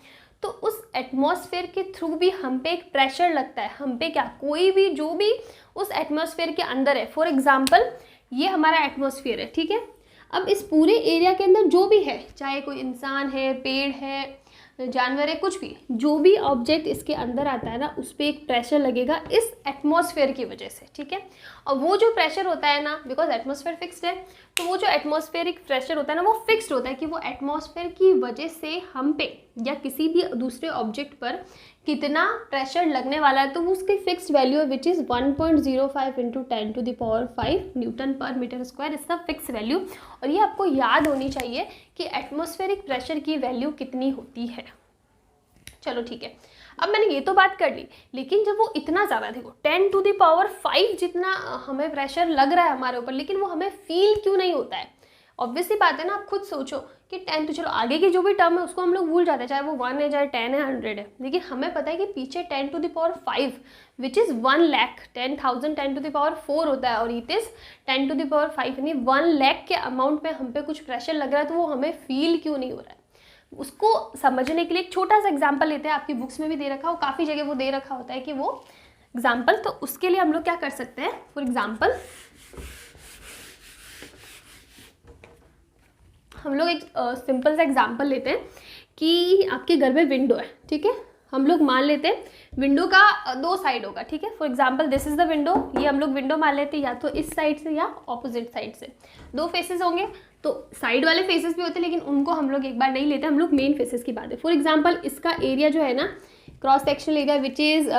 तो उस एटमॉस्फेयर के थ्रू भी हम पे एक प्रेशर लगता है, हम पे क्या, कोई भी जो भी उस एटमॉस्फेयर के अंदर है। फॉर एग्जाम्पल ये हमारा एटमॉस्फेयर है, ठीक है। अब इस पूरे एरिया के अंदर जो भी है, चाहे कोई इंसान है, पेड़ है, जानवर है, कुछ भी, जो भी ऑब्जेक्ट इसके अंदर आता है ना, उस पर एक प्रेशर लगेगा इस एटमॉस्फेयर की वजह से, ठीक है। और वो जो प्रेशर होता है ना, बिकॉज एटमॉस्फेयर फिक्स्ड है, तो वो जो एटमॉस्फेरिक प्रेशर होता है ना, वो फिक्स्ड होता है कि वो एटमॉस्फेयर की वजह से हम पे या किसी भी दूसरे ऑब्जेक्ट पर कितना प्रेशर लगने वाला है, तो वो उसकी फिक्स्ड वैल्यू है, which is 1.05 into 10⁵ newton per metre square, इसका फिक्स वैल्यू। और ये आपको याद होनी चाहिए कि एटमॉस्फेरिक प्रेशर की वैल्यू कितनी होती है। चलो ठीक है, अब मैंने ये तो बात कर ली, लेकिन जब वो इतना ज़्यादा, देखो 10⁵ जितना हमें प्रेशर लग रहा है हमारे ऊपर, लेकिन वो हमें फील क्यों नहीं होता है? ऑब्वियसली बात है ना, आप खुद सोचो कि 10, तो चलो आगे की जो भी टर्म है उसको हम लोग भूल जाते हैं, चाहे वो 1 है, चाहे 10 है, 100 है, लेकिन हमें पता है कि पीछे 10⁵, विच इज़ 1 लाख, 10,000 10⁴ होता है, और इट इज़ 10⁵, यानी 1 लाख के अमाउंट में हम पे कुछ प्रेशर लग रहा है, तो वो हमें फील क्यों नहीं हो रहा है? उसको समझने के लिए एक छोटा सा एग्जाम्पल लेते हैं, आपकी बुक्स में भी दे रखा हो, काफ़ी जगह वो दे रखा होता है कि वो एग्जाम्पल। तो उसके लिए हम लोग क्या कर सकते हैं, फॉर एग्जाम्पल हम लोग एक सिंपल सा एग्जांपल लेते हैं कि आपके घर में विंडो है, ठीक है। हम लोग मान लेते हैं विंडो का दो साइड होगा, ठीक है। For example this is the window, ये हम लोग विंडो मान लेते हैं या तो इस साइड से या ऑपोजिट साइड से। दो फेसेस होंगे, तो साइड वाले फेसेस भी होते हैं लेकिन उनको हम लोग एक बार नहीं लेते, हम लोग मेन फेसेस की बात है। फॉर एग्जाम्पल इसका एरिया जो है ना, cross sectional area which is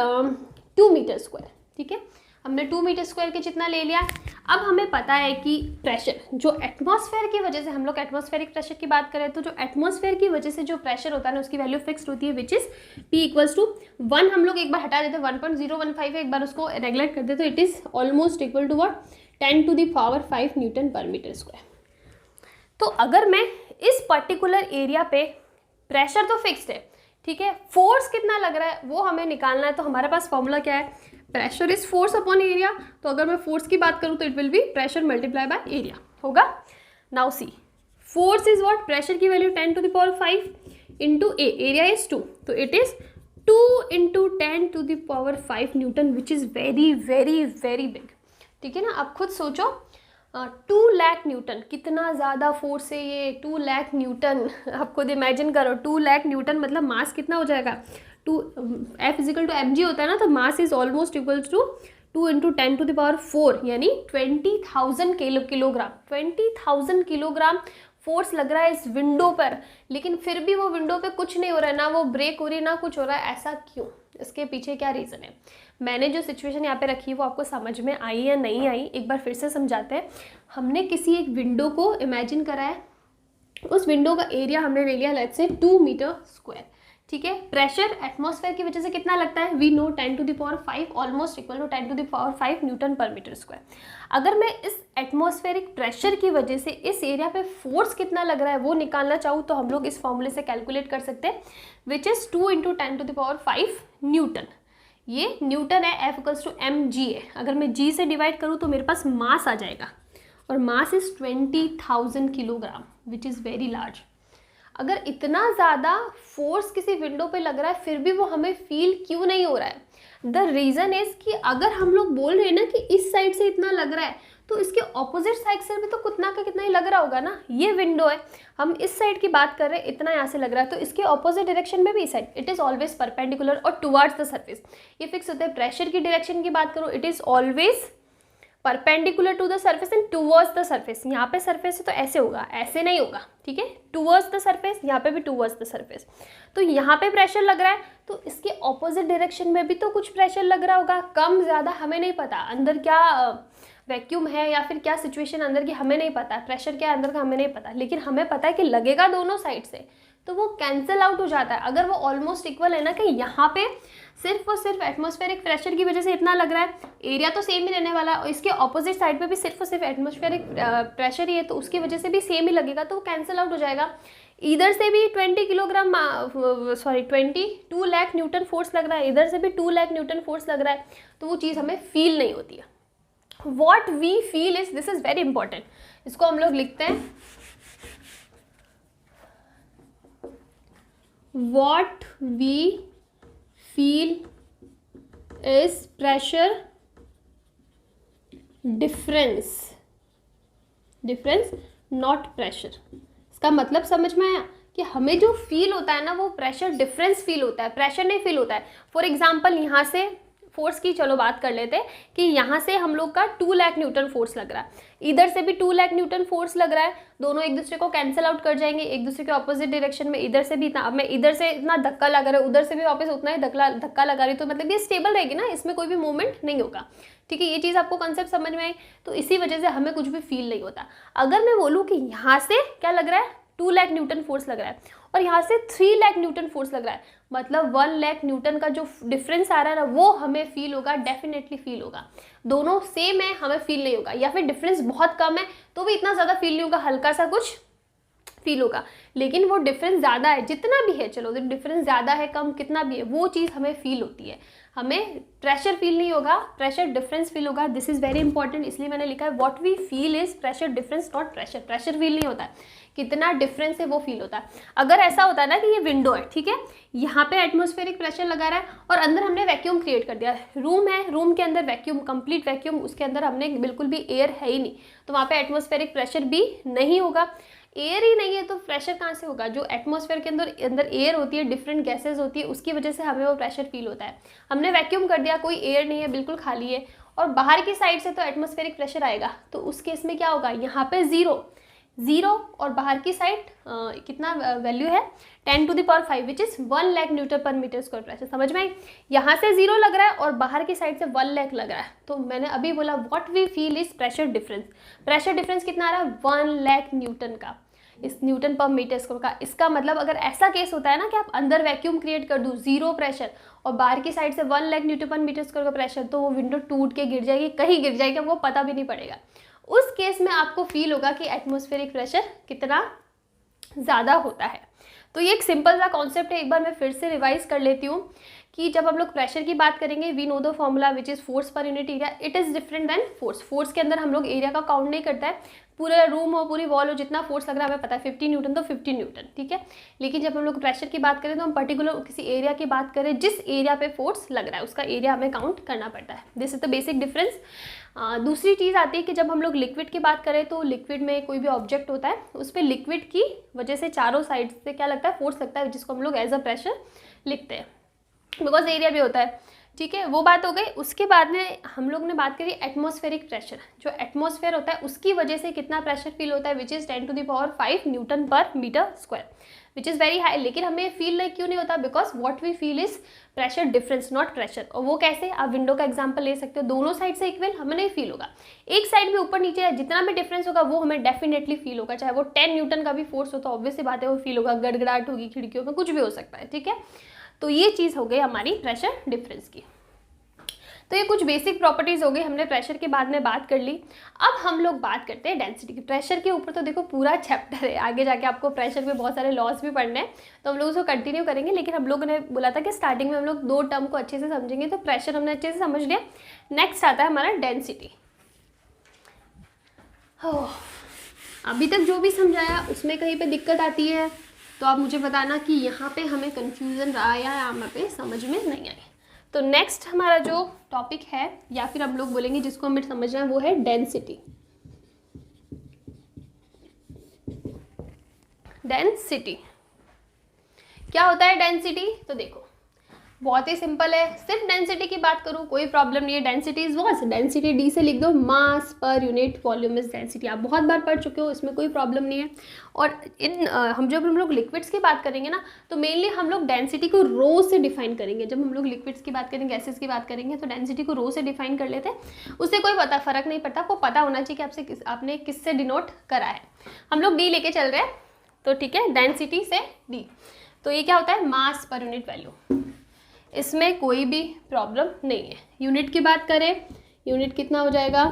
2 metre square, ठीक है। हमने 2 मीटर स्क्वायर के जितना ले लिया। अब हमें पता है कि प्रेशर जो एटमॉस्फेयर की वजह से, हम लोग एटमॉस्फेरिक प्रेशर की बात करें तो जो एटमॉस्फेयर की वजह से जो प्रेशर होता है ना उसकी वैल्यू फिक्स्ड होती है which is P equals to 1। हम लोग एक बार हटा देते हैं 1.015 है, एक बार उसको रेगुलेट कर देते तो it is almost equal to what 10⁵ newton per metre square. तो अगर मैं इस पर्टिकुलर एरिया पे, प्रेशर तो फिक्स्ड है, ठीक है, फोर्स कितना लग रहा है वो हमें निकालना है। तो हमारे पास फॉर्मूला क्या है, pressure is force upon area. तो अगर मैं फोर्स की बात करूँ तो it will be pressure multiply by area होगा। Now see, force is what, pressure की वैल्यू 10⁵ इंटू एरिया इज 2, तो it is 2 into 10⁵ newton which is very very very big, ठीक है ना। आप खुद सोचो 2 लाख न्यूटन, कितना ज़्यादा फोर्स है ये, 2 लाख न्यूटन। आप खुद इमेजिन करो 2 लाख न्यूटन मतलब मास कितना हो जाएगा, F इजिकल टू mg होता है ना, तो mass is almost equal to 2 into 10⁴ यानी 20,000 किलोग्राम। 20,000 किलोग्राम फोर्स लग रहा है इस विंडो पर, लेकिन फिर भी वो विंडो पे कुछ नहीं हो रहा है, ना वो ब्रेक हो रही है ना कुछ हो रहा है। ऐसा क्यों, इसके पीछे क्या रीज़न है। मैंने जो सिचुएशन यहाँ पे रखी है वो आपको समझ में आई या नहीं आई, एक बार फिर से समझाते हैं। हमने किसी एक विंडो को इमेजिन करा है, उस विंडो का एरिया हमने ले लिया लेट्स से 2 मीटर स्क्वायर, ठीक है। प्रेशर एटमॉस्फेयर की वजह से कितना लगता है, we know 10⁵ almost equal to 10⁵ newton per metre square. अगर मैं इस एटमॉस्फेरिक प्रेशर की वजह से इस एरिया पे फोर्स कितना लग रहा है वो निकालना चाहूँ तो हम लोग इस फॉर्मूले से कैलकुलेट कर सकते हैं विच इज़ 2 इंटू 10⁵ न्यूटन। ये न्यूटन है, F इक्वल्स टू mg है। अगर मैं g से डिवाइड करूँ तो मेरे पास मास आ जाएगा, और mass is 20,000 kilogram which is very large. अगर इतना ज़्यादा फोर्स किसी विंडो पे लग रहा है फिर भी वो हमें फील क्यों नहीं हो रहा है, द रीज़न इज़ कि अगर हम लोग बोल रहे हैं ना कि इस साइड से इतना लग रहा है तो इसके ऑपोजिट साइड से भी तो कितना का कितना ही लग रहा होगा ना। ये विंडो है, हम इस साइड की बात कर रहे हैं, इतना यहाँ से लग रहा है, तो इसके ऑपोजिट डायरेक्शन में भी इस side it is always perpendicular और टुवर्ड्स द सर्फेस। ये फिक्स होता है। प्रेशर की डायरेक्शन की बात करूँ, it is always perpendicular to the surface and towards the surface. यहाँ पे सर्फेस है तो ऐसे होगा, ऐसे नहीं होगा, ठीक है। टूवर्ड्स द सर्फेस, यहाँ पे भी टूवर्ड्स द सर्फेस। तो यहाँ पे प्रेशर लग रहा है तो इसके ऑपोजिट डायरेक्शन में भी तो कुछ प्रेशर लग रहा होगा, कम ज़्यादा हमें नहीं पता, अंदर क्या वैक्यूम है या फिर क्या सिचुएशन अंदर की हमें नहीं पता, प्रेशर क्या है अंदर का हमें नहीं पता, लेकिन हमें पता है कि लगेगा दोनों साइड से, तो वो कैंसिल आउट हो जाता है। अगर वो ऑलमोस्ट इक्वल है ना कि यहाँ पे सिर्फ और सिर्फ एटमॉस्फेरिक प्रेशर की वजह से इतना लग रहा है, एरिया तो सेम ही रहने वाला है और इसके ऑपोजिट साइड पे भी सिर्फ और सिर्फ एटमॉस्फेरिक प्रेशर ही है तो उसकी वजह से भी सेम ही लगेगा, तो वो कैंसिल आउट हो जाएगा। इधर से भी 22 लाख न्यूटन फोर्स लग रहा है, इधर से भी 2 लाख न्यूटन फोर्स लग रहा है, तो वो चीज़ हमें फील नहीं होती है। What we feel is, this is very important, इसको हम लोग लिखते हैं what we feel is pressure difference not pressure। इसका मतलब समझ में आया कि हमें जो फील होता है ना वो प्रेशर डिफरेंस फील होता है, प्रेशर नहीं फील होता है। फॉर एग्जांपल यहाँ से फोर्स की चलो बात कर लेते हैं कि यहाँ से हम लोग का 2 लाख न्यूटन फोर्स लग रहा है, इधर से भी 2 लाख न्यूटन फोर्स लग रहा है, दोनों एक दूसरे को कैंसिल आउट कर जाएंगे एक दूसरे के ऑपोजिट डायरेक्शन में। इधर से भी इतना, मैं इधर से इतना धक्का लगा रहा है, उधर से भी वापस उतना ही धक्का लगा रही, तो मतलब ये स्टेबल रहेगी ना, इसमें कोई भी मूवमेंट नहीं होगा, ठीक है। ये चीज़ आपको कॉन्सेप्ट समझ में आई, तो इसी वजह से हमें कुछ भी फील नहीं होता। अगर मैं बोलूँ कि यहाँ से क्या लग रहा है 2 लाख न्यूटन फोर्स लग रहा है और यहाँ से 3 लाख न्यूटन फोर्स लग रहा है, मतलब 1 लाख न्यूटन का जो डिफरेंस आ रहा है ना वो हमें फील होगा, डेफिनेटली फील होगा। दोनों सेम है हमें फील नहीं होगा, या फिर डिफरेंस बहुत कम है तो भी इतना ज़्यादा फील नहीं होगा, हल्का सा कुछ फील होगा। लेकिन वो डिफरेंस ज़्यादा है, जितना भी है, चलो डिफरेंस ज़्यादा है कम कितना भी है, वो चीज़ हमें फील होती है। हमें प्रेशर फील नहीं होगा, प्रेशर डिफरेंस फील होगा। दिस इज़ वेरी इंपॉर्टेंट, इसलिए मैंने लिखा है what we feel is pressure difference not pressure. Pressure feel नहीं होता है, कितना डिफरेंस है वो फील होता है। अगर ऐसा होता है ना कि ये विंडो है, ठीक है, यहाँ पे एटमॉस्फेरिक प्रेशर लगा रहा है और अंदर हमने वैक्यूम क्रिएट कर दिया, रूम है, रूम के अंदर वैक्यूम, कंप्लीट वैक्यूम, उसके अंदर हमने बिल्कुल भी एयर है ही नहीं, तो वहाँ पे एटमॉस्फेरिक प्रेशर भी नहीं होगा। एयर ही नहीं है तो प्रेशर कहाँ से होगा? जो एटमॉस्फेयर के अंदर एयर होती है, डिफरेंट गैसेज होती है, उसकी वजह से हमें वो प्रेशर फील होता है। हमने वैक्यूम कर दिया, कोई एयर नहीं है, बिल्कुल खाली है, और बाहर की साइड से तो एटमॉस्फेरिक प्रेशर आएगा, तो उस केस में क्या होगा? यहाँ पे ज़ीरो और बाहर की साइड कितना वैल्यू है? 10⁵ which is 1 lakh Newton per metre square pressure. समझ में आई? यहाँ से 0 लग रहा है और बाहर की साइड से 1 लाख लग रहा है। तो मैंने अभी बोला what we feel is pressure difference. Pressure difference कितना आ रहा है? 1 लाख न्यूटन का, इस न्यूटन पर मीटर स्क्वायर का। इसका मतलब अगर ऐसा केस होता है ना कि आप अंदर वैक्यूम क्रिएट कर दूँ, 0 प्रेशर, और बाहर की साइड से 1 lakh Newton per metre square का प्रेशर, तो वो विंडो टूट के गिर जाएगी, कहीं गिर जाएगी, आपको पता भी नहीं पड़ेगा। उस केस में आपको फील होगा कि एटमॉस्फेरिक प्रेशर कितना ज़्यादा होता है। तो ये एक सिंपल सा कॉन्सेप्ट है, एक बार मैं फिर से रिवाइज कर लेती हूँ कि जब हम लोग प्रेशर की बात करेंगे, we know the formula which is force per unit area. It is different than force. Force के अंदर हम लोग एरिया का काउंट नहीं करता है, पूरा रूम हो, पूरी वॉल हो, जितना फोर्स लग रहा है हमें पता है 50 न्यूटन तो 50 न्यूटन, ठीक है। लेकिन जब हम लोग प्रेशर की बात करें तो हम पर्टिकुलर किसी एरिया की बात करें, जिस एरिया पे फोर्स लग रहा है उसका एरिया हमें काउंट करना पड़ता है। This is the basic difference. दूसरी चीज़ आती है कि जब हम लोग लिक्विड की बात करें तो लिक्विड में कोई भी ऑब्जेक्ट होता है, उस पर लिक्विड की वजह से चारों साइड से क्या लगता है? फोर्स लगता है, जिसको हम लोग एज अ प्रेशर लिखते हैं, बिकॉज एरिया भी होता है, ठीक है। वो बात हो गई। उसके बाद में हम लोग ने बात करी एटमॉस्फेरिक प्रेशर। जो एटमॉस्फेयर होता है उसकी वजह से कितना प्रेशर फील होता है, which is 10⁵ newton per metre square, which is very high. लेकिन हमें फील लाइक क्यों नहीं होता? Because what we feel is pressure difference, not pressure. और वो कैसे? आप विंडो का एग्जांपल ले सकते हो, दोनों साइड से इक्वल हमें नहीं फील होगा, एक साइड में ऊपर नीचे जितना भी डिफरेंस होगा वो हमें डेफिनेटली फील होगा। चाहे वो 10 न्यूटन का भी फोर्स हो तो ऑब्वियसली बात है वो फील होगा, गड़गड़ाहट होगी खिड़कियों में, कुछ भी हो सकता है, ठीक है। तो ये चीज़ हो गई हमारी प्रेशर डिफरेंस की। तो ये कुछ बेसिक प्रॉपर्टीज़ हो गई, हमने प्रेशर के बाद में बात कर ली। अब हम लोग बात करते हैं डेंसिटी की। प्रेशर के ऊपर तो देखो पूरा चैप्टर है, आगे जाके आपको प्रेशर में बहुत सारे लॉस भी पढ़ने हैं, तो हम लोग उसको कंटिन्यू करेंगे। लेकिन हम लोगों ने बोला था कि स्टार्टिंग में हम लोग 2 टर्म को अच्छे से समझेंगे, तो प्रेशर हमने अच्छे से समझ लिया। नेक्स्ट आता है हमारा डेंसिटी। अभी तक जो भी समझाया उसमें कहीं पे दिक्कत आती है तो आप मुझे बताना कि यहाँ पे हमें कंफ्यूजन रहा या यहाँ पे समझ में नहीं आई। तो नेक्स्ट हमारा जो टॉपिक है, या फिर हम लोग बोलेंगे जिसको हमें समझना है, वो है डेंसिटी। डेंसिटी क्या होता है? डेंसिटी तो देखो बहुत ही सिंपल है। सिर्फ डेंसिटी की बात करूँ कोई प्रॉब्लम नहीं है। Density is what? Density D से लिख दो, मास per unit volume is density. आप बहुत बार पढ़ चुके हो, इसमें कोई प्रॉब्लम नहीं है। और जब हम लोग लिक्विड्स की बात करेंगे ना, तो मेनली हम लोग डेंसिटी को रो से डिफाइन करेंगे। जब हम लोग लिक्विड्स की बात करेंगे, गैसेस की बात करेंगे, तो डेंसिटी को रो से डिफाइन कर लेते हैं। उससे कोई फ़र्क नहीं पड़ता, आपको पता होना चाहिए कि आपने किससे डिनोट करा है। हम लोग डी लेके चल रहे हैं, तो ठीक है, डेंसिटी से डी। तो ये क्या होता है? मास पर यूनिट वैल्यू। इसमें कोई भी प्रॉब्लम नहीं है। यूनिट की बात करें, यूनिट कितना हो जाएगा?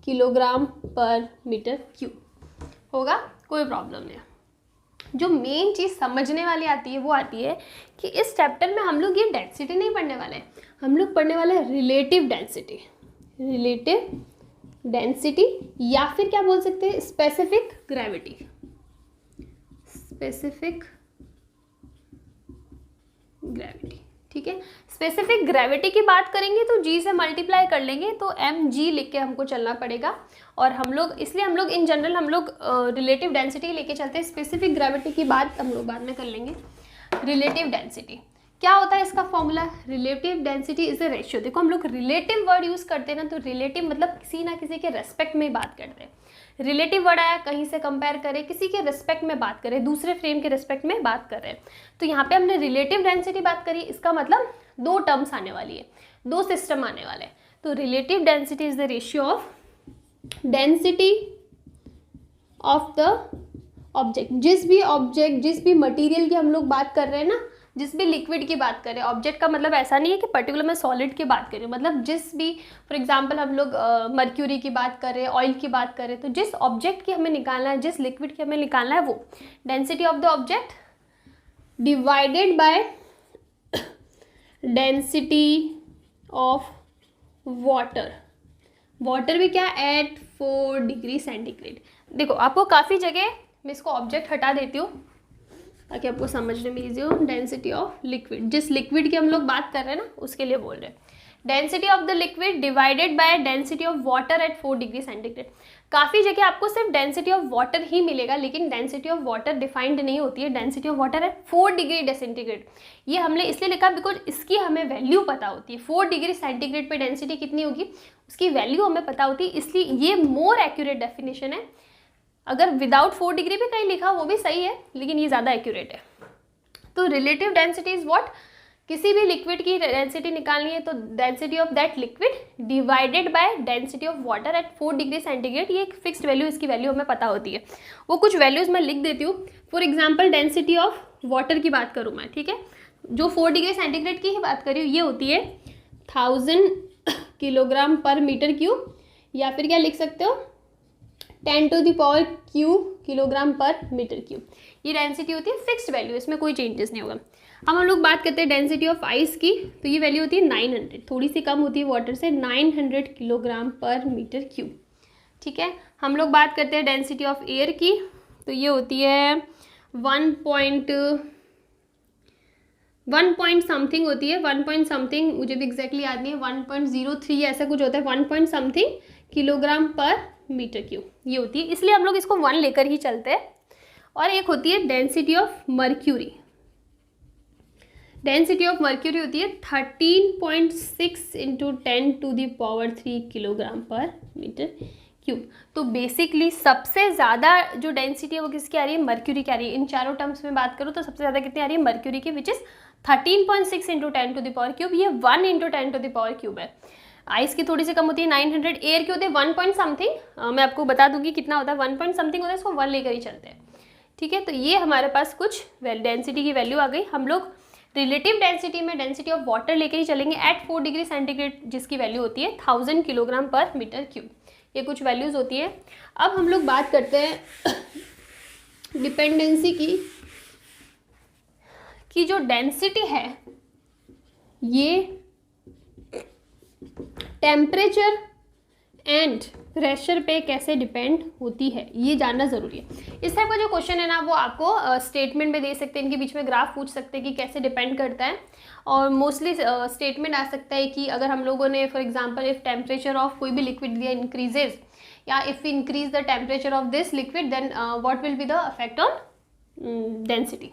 किलोग्राम पर मीटर क्यूब होगा, कोई प्रॉब्लम नहीं है। जो मेन चीज़ समझने वाली आती है वो आती है कि इस चैप्टर में हम लोग ये डेंसिटी नहीं पढ़ने वाले हैं, हम लोग पढ़ने वाले हैं रिलेटिव डेंसिटी। रिलेटिव डेंसिटी या फिर क्या बोल सकते हैं? Specific gravity. स्पेसिफिक ग्रेविटी, ठीक है। स्पेसिफिक ग्रेविटी की बात करेंगे तो जी से मल्टीप्लाई कर लेंगे, तो एम जी लिख के हमको चलना पड़ेगा। और हम लोग इसलिए हम लोग इन जनरल हम लोग रिलेटिव डेंसिटी लेके चलते हैं। स्पेसिफिक ग्रेविटी की बात हम लोग बाद में कर लेंगे। रिलेटिव डेंसिटी क्या होता है? इसका formula relative density is a ratio. देखो हम लोग रिलेटिव वर्ड यूज़ करते हैं ना, तो रिलेटिव मतलब किसी ना किसी के रेस्पेक्ट में बात कर रहे हैं। रिलेटिव वर्ड आया, कहीं से कंपेयर करें, किसी के रिस्पेक्ट में बात करें, दूसरे फ्रेम के रिस्पेक्ट में बात कर रहे हैं। तो यहाँ पे हमने रिलेटिव डेंसिटी बात करी, इसका मतलब 2 टर्म्स आने वाली है, 2 सिस्टम आने वाले हैं। तो relative density is the ratio of density of the object. जिस भी मटीरियल की हम लोग बात कर रहे हैं ना, जिस भी लिक्विड की बात करें, ऑब्जेक्ट का मतलब ऐसा नहीं है कि पर्टिकुलर मैं सॉलिड की बात करें, मतलब जिस भी, फॉर एग्जांपल हम लोग मर्क्यूरी की बात करें, ऑयल की बात करें, तो जिस ऑब्जेक्ट की हमें निकालना है, जिस लिक्विड की हमें निकालना है, वो density of the object divided by density of water. Water भी क्या? At 4 degree centigrade. देखो आपको काफ़ी जगह मैं इसको ऑब्जेक्ट हटा देती हूँ ताकि आपको समझने में ईजी हो। डेंसिटी ऑफ लिक्विड, जिस लिक्विड की हम लोग बात कर रहे हैं ना, उसके लिए बोल रहे हैं। Density of the liquid divided by density of water at 4 degree centigrade. काफ़ी जगह आपको सिर्फ डेंसिटी ऑफ वाटर ही मिलेगा, लेकिन डेंसिटी ऑफ वाटर डिफाइंड नहीं होती है। डेंसिटी ऑफ वाटर है 4 डिग्री सेंटीग्रेड। ये हमने इसलिए लिखा बिकॉज इसकी हमें वैल्यू पता होती है। 4 डिग्री सेंटीग्रेड पे डेंसिटी कितनी होगी उसकी वैल्यू हमें पता होती है, इसलिए ये मोर एक्यूरेट डेफिनेशन है। अगर विदाउट 4 डिग्री भी कहीं लिखा वो भी सही है, लेकिन ये ज़्यादा एक्यूरेट है। तो रिलेटिव डेंसिटी इज व्हाट, किसी भी लिक्विड की डेंसिटी निकालनी है तो density of that liquid divided by density of water at 4 degree centigrade. ये एक फिक्स्ड वैल्यू, इसकी वैल्यू हमें पता होती है। वो कुछ वैल्यूज़ मैं लिख देती हूँ। For example density of water की बात करूँ मैं, ठीक है, जो 4 डिग्री सेंटीग्रेड की ही बात कर रही हूँ, ये होती है 1000 किलोग्राम पर मीटर क्यूब, या फिर क्या लिख सकते हो 10 to the power cube kilogram per metre cube. ये डेंसिटी होती है फिक्स्ड वैल्यू, इसमें कोई चेंजेस नहीं होगा। अब हम लोग बात करते हैं डेंसिटी ऑफ आइस की, तो ये वैल्यू होती है 900, थोड़ी सी कम होती है वाटर से, 900 किलोग्राम पर मीटर क्यूब। ठीक है, हम लोग बात करते हैं डेंसिटी ऑफ एयर की, तो ये होती है 1 पॉइंट समथिंग होती है, 1 पॉइंट समथिंग, मुझे भी एग्जैक्टली याद नहीं है, 1.03 ऐसा कुछ होता है, 1 point something kilogram per metre cube ये होती है, इसलिए हम लोग इसको 1 लेकर ही चलते हैं। और एक होती है density of mercury. Density of mercury होती है 13.6 into 10 to the power 3 kilogram per metre cube. तो बेसिकली सबसे ज़्यादा जो डेंसिटी है वो किसकी आ रही है, मर्क्यूरी की आ रही है। इन चारों टर्म्स में बात करूँ तो सबसे ज़्यादा कितनी आ रही है, मर्क्यूरी की, which is 13.6 into 10 to the power cube. ये 1 into 10 to the power cube है। आइस की थोड़ी सी कम होती है 900, एयर की होती है 1 पॉइंट समथिंग, मैं आपको बता दूंगी कितना होता है, 1 पॉइंट समथिंग होता है, इसको 1 लेकर ही चलते हैं। ठीक है, तो ये हमारे पास कुछ डेंसिटी की वैल्यू आ गई। हम लोग रिलेटिव डेंसिटी में डेंसिटी ऑफ वाटर लेकर ही चलेंगे एट 4 डिग्री सेंटीग्रेड, जिसकी वैल्यू होती है 1000 किलोग्राम पर मीटर क्यूब। ये कुछ वैल्यूज़ होती है। अब हम लोग बात करते हैं डिपेंडेंसी की जो डेंसिटी है ये टेम्परेचर एंड प्रेशर पे कैसे डिपेंड होती है, ये जानना ज़रूरी है। इस टाइप का जो क्वेश्चन है ना वो आपको स्टेटमेंट में दे सकते हैं, इनके बीच में ग्राफ पूछ सकते हैं कि कैसे डिपेंड करता है। और मोस्टली स्टेटमेंट आ सकता है कि अगर हम लोगों ने for example if temperature of कोई भी लिक्विड दिया इंक्रीजेज, या if increase the temperature of this liquid then what will be the effect on density,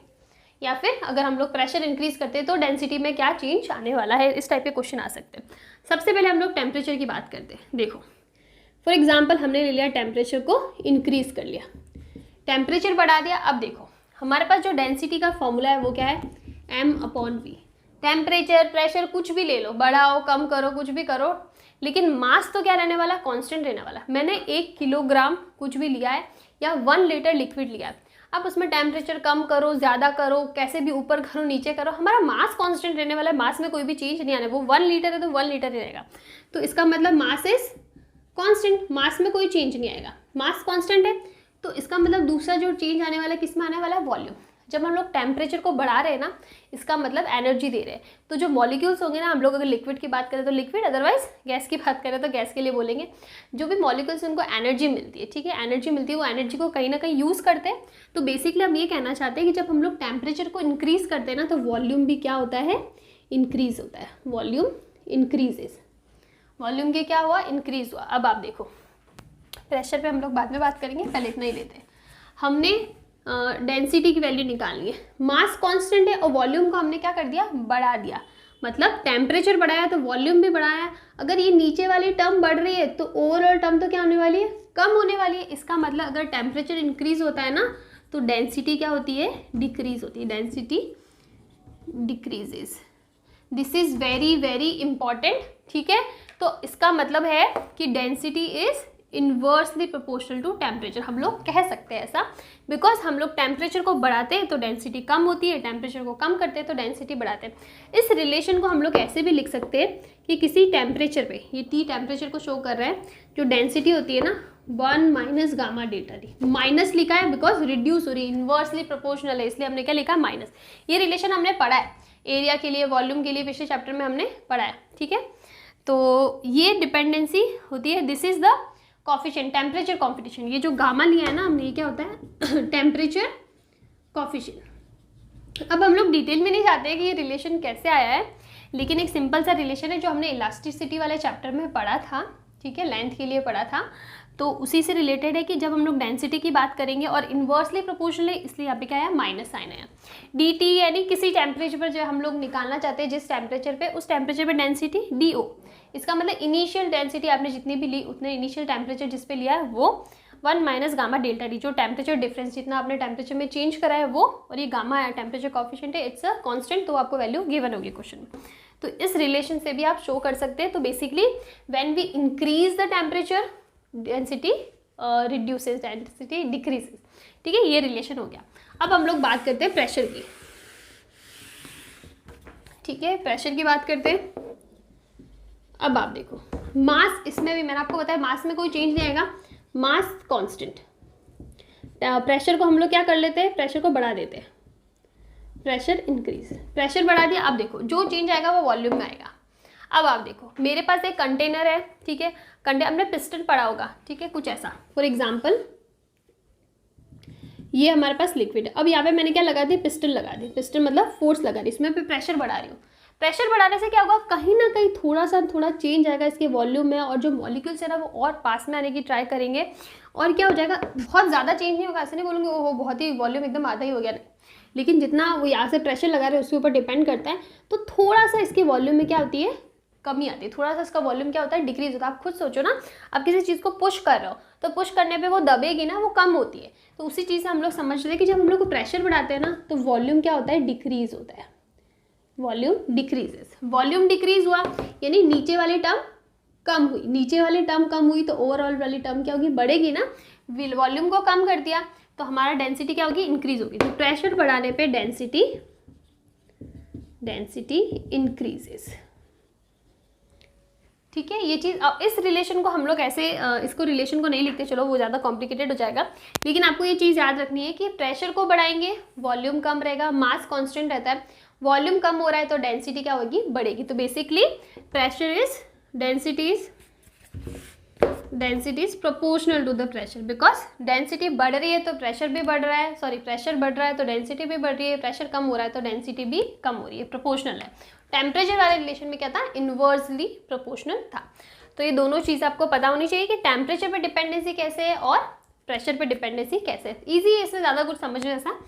या फिर अगर हम लोग प्रेशर इंक्रीज करते हैं तो डेंसिटी में क्या चेंज आने वाला है। इस टाइप के क्वेश्चन आ सकते हैं। सबसे पहले हम लोग टेम्परेचर की बात करते हैं। देखो फॉर एग्जांपल हमने ले लिया टेम्परेचर को इंक्रीज कर लिया, टेम्परेचर बढ़ा दिया। अब देखो हमारे पास जो डेंसिटी का फॉर्मूला है वो क्या है, m/v। टेम्परेचर प्रेशर कुछ भी ले लो, बढ़ाओ कम करो कुछ भी करो, लेकिन मास तो क्या रहने वाला, कांस्टेंट रहने वाला। मैंने 1 किलोग्राम कुछ भी लिया है या 1 लीटर लिक्विड लिया है, अब उसमें टेम्परेचर कम करो ज़्यादा करो कैसे भी ऊपर करो नीचे करो, हमारा मास कांस्टेंट रहने वाला है। मास में कोई भी चेंज नहीं आना है। वो 1 लीटर है तो 1 लीटर ही रहेगा। तो इसका मतलब मास इज कांस्टेंट, मास में कोई चेंज नहीं आएगा, मास कांस्टेंट है। तो इसका मतलब दूसरा जो चेंज आने वाला है किस में आने वाला है, वॉल्यूम। जब हम लोग टेम्परेचर को बढ़ा रहे हैं ना, इसका मतलब एनर्जी दे रहे हैं। तो जो मॉलिक्यूल्स होंगे ना, हम लोग अगर लिक्विड की बात करें तो लिक्विड, अदरवाइज गैस की बात करें तो गैस के लिए बोलेंगे, जो भी मॉलिक्यूल्स उनको एनर्जी मिलती है। ठीक है, एनर्जी मिलती है, वो एनर्जी को कहीं ना कहीं यूज़ करते हैं। तो बेसिकली हम ये कहना चाहते हैं कि जब हम लोग टेम्परेचर को इंक्रीज़ करते हैं ना तो वॉल्यूम भी क्या होता है, इंक्रीज़ होता है। वॉल्यूम इंक्रीजेज, वॉल्यूम के क्या हुआ, इंक्रीज हुआ। अब आप देखो प्रेशर पे हम लोग बाद में बात करेंगे, पहले इतना ही लेते हैं। हमने डेंसिटी की वैल्यू निकालनी है, मास कांस्टेंट है और वॉल्यूम को हमने क्या कर दिया, बढ़ा दिया। मतलब टेम्परेचर बढ़ाया तो वॉल्यूम भी बढ़ाया। अगर ये नीचे वाली टर्म बढ़ रही है तो ओवरऑल टर्म तो क्या होने वाली है, कम होने वाली है। इसका मतलब अगर टेम्परेचर इंक्रीज होता है ना तो डेंसिटी क्या होती है, डिक्रीज होती है। Density decreases, this is very very important. ठीक है, तो इसका मतलब है कि density is inversely proportional to temperature, हम लोग कह सकते हैं ऐसा, बिकॉज हम लोग टेम्परेचर को बढ़ाते हैं तो डेंसिटी कम होती है, टेम्परेचर को कम करते हैं तो डेंसिटी बढ़ाते हैं। इस रिलेशन को हम लोग ऐसे भी लिख सकते हैं कि किसी टेम्परेचर पे, ये T टेम्परेचर को शो कर रहा है, जो डेंसिटी होती है ना 1 minus gamma delta T. Minus लिखा है बिकॉज रिड्यूस हो रही है, इन्वर्सली प्रोपोर्शनल है, इसलिए हमने क्या लिखा, माइनस। ये रिलेशन हमने पढ़ा है एरिया के लिए, वॉल्यूम के लिए, पिछले चैप्टर में हमने पढ़ा है। ठीक है, तो ये डिपेंडेंसी होती है, this is the coefficient, temperature competition. ये जो गामा लिया है ना हमने, ये क्या होता है, टेम्परेचर कॉफिशिएंट। अब हम लोग डिटेल में नहीं जाते हैं कि ये रिलेशन कैसे आया है, लेकिन एक सिंपल सा रिलेशन है जो हमने इलास्टिसिटी वाले चैप्टर में पढ़ा था, ठीक है, लेंथ के लिए पढ़ा था, तो उसी से रिलेटेड है कि जब हम लोग डेंसिटी की बात करेंगे और इन्वर्सली प्रोपोर्शनल है, इसलिए यहाँ पे क्या है, माइनस साइन है। dt यानी किसी टेम्परेचर पर जो हम लोग निकालना चाहते हैं, जिस टेम्परेचर पे, उस टेम्परेचर पे डेंसिटी do, इसका मतलब इनिशियल डेंसिटी आपने जितनी भी ली उतने इनिशियल टेम्परेचर जिस पे लिया है वो 1 माइनस गामा डेल्टा डी, जो टेम्परेचर डिफरेंस जितना आपने टेम्परेचर में चेंज करा है वो, और ये गामा है टेम्परेचर कॉफिशिएंट है, इट्स अ कांस्टेंट, तो आपको वैल्यू गिवन होगी क्वेश्चन में। तो इस रिलेशन से भी आप शो कर सकते हैं। तो basically when we increase the temperature density reduces, density decreases, ठीक है, ये रिलेशन हो गया। अब हम लोग बात करते हैं प्रेशर की, ठीक है, प्रेशर की बात करते हैं। अब आप देखो मास, इसमें भी मैंने आपको बताया मास में कोई चेंज नहीं आएगा, मास कांस्टेंट। प्रेशर को हम लोग क्या कर लेते हैं, प्रेशर को बढ़ा देते हैं, प्रेशर इंक्रीज, प्रेशर बढ़ा दिया। अब देखो जो चेंज आएगा वो वॉल्यूम में आएगा। अब आप देखो मेरे पास एक कंटेनर है, ठीक है, हमने पिस्टन पढ़ा होगा, ठीक है, कुछ ऐसा, फॉर एग्जाम्पल ये हमारे पास लिक्विड है। अब यहाँ पे मैंने क्या लगा दी, पिस्टन लगा दी, पिस्टन मतलब फोर्स लगा दी, इसमें प्रेशर बढ़ा रही हूँ। प्रेशर बढ़ाने से क्या होगा, कहीं ना कहीं थोड़ा चेंज आएगा इसके वॉल्यूम में, और जो मॉलिक्यूल्स है ना वो और पास में आने की ट्राई करेंगे, और क्या हो जाएगा, बहुत ज़्यादा चेंज नहीं होगा, ऐसे नहीं बोलूँगी वो बहुत ही वॉल्यूम एकदम आधा ही हो गया, नहीं, लेकिन जितना वो यहाँ से प्रेशर लगा रहे हैं उसके ऊपर डिपेंड करता है। तो थोड़ा सा इसके वॉल्यूम में क्या होती है, कमी आती है, थोड़ा सा इसका वॉल्यूम क्या होता है, डिक्रीज होता है। आप खुद सोचो ना, आप किसी चीज़ को पुश कर रहे हो तो पुश करने पे वो दबेगी ना, वो कम होती है। तो उसी चीज़ से हम लोग समझ रहे हैं कि जब हम लोग को प्रेशर बढ़ाते हैं ना तो वॉल्यूम क्या होता है, डिक्रीज होता है, वॉल्यूम डिक्रीजेस। वॉल्यूम डिक्रीज हुआ यानी नीचे वाली टर्म कम हुई, नीचे वाली टर्म कम हुई तो ओवरऑल वाली टर्म क्या होगी, बढ़ेगी ना। वॉल्यूम को कम कर दिया तो हमारा डेंसिटी क्या होगी, इंक्रीज होगी। तो प्रेशर बढ़ाने पे डेंसिटी इंक्रीजेस, ठीक है। ये चीज़, अब इस रिलेशन को हम लोग ऐसे इसको रिलेशन को नहीं लिखते, चलो वो ज़्यादा कॉम्प्लिकेटेड हो जाएगा, लेकिन आपको ये चीज़ याद रखनी है कि प्रेशर को बढ़ाएंगे वॉल्यूम कम रहेगा, मास कांस्टेंट रहता है, वॉल्यूम कम हो रहा है तो डेंसिटी क्या होगी, बढ़ेगी। तो basically pressure is density is proportional to the pressure, because density बढ़ रही है तो प्रेशर भी बढ़ रहा है, सॉरी प्रेशर बढ़ रहा है तो डेंसिटी भी बढ़ रही है, प्रेशर कम हो रहा है तो डेंसिटी भी कम हो रही है, प्रोपोर्शनल है। टेम्परेचर वाले रिलेशन में क्या था, इनवर्सली प्रोपोर्शनल था। तो ये दोनों चीज़ आपको पता होनी चाहिए कि टेम्परेचर पे डिपेंडेंसी कैसे है और प्रेशर पे डिपेंडेंसी कैसे है। ईजी है, इसमें ज़्यादा कुछ समझने ऐसा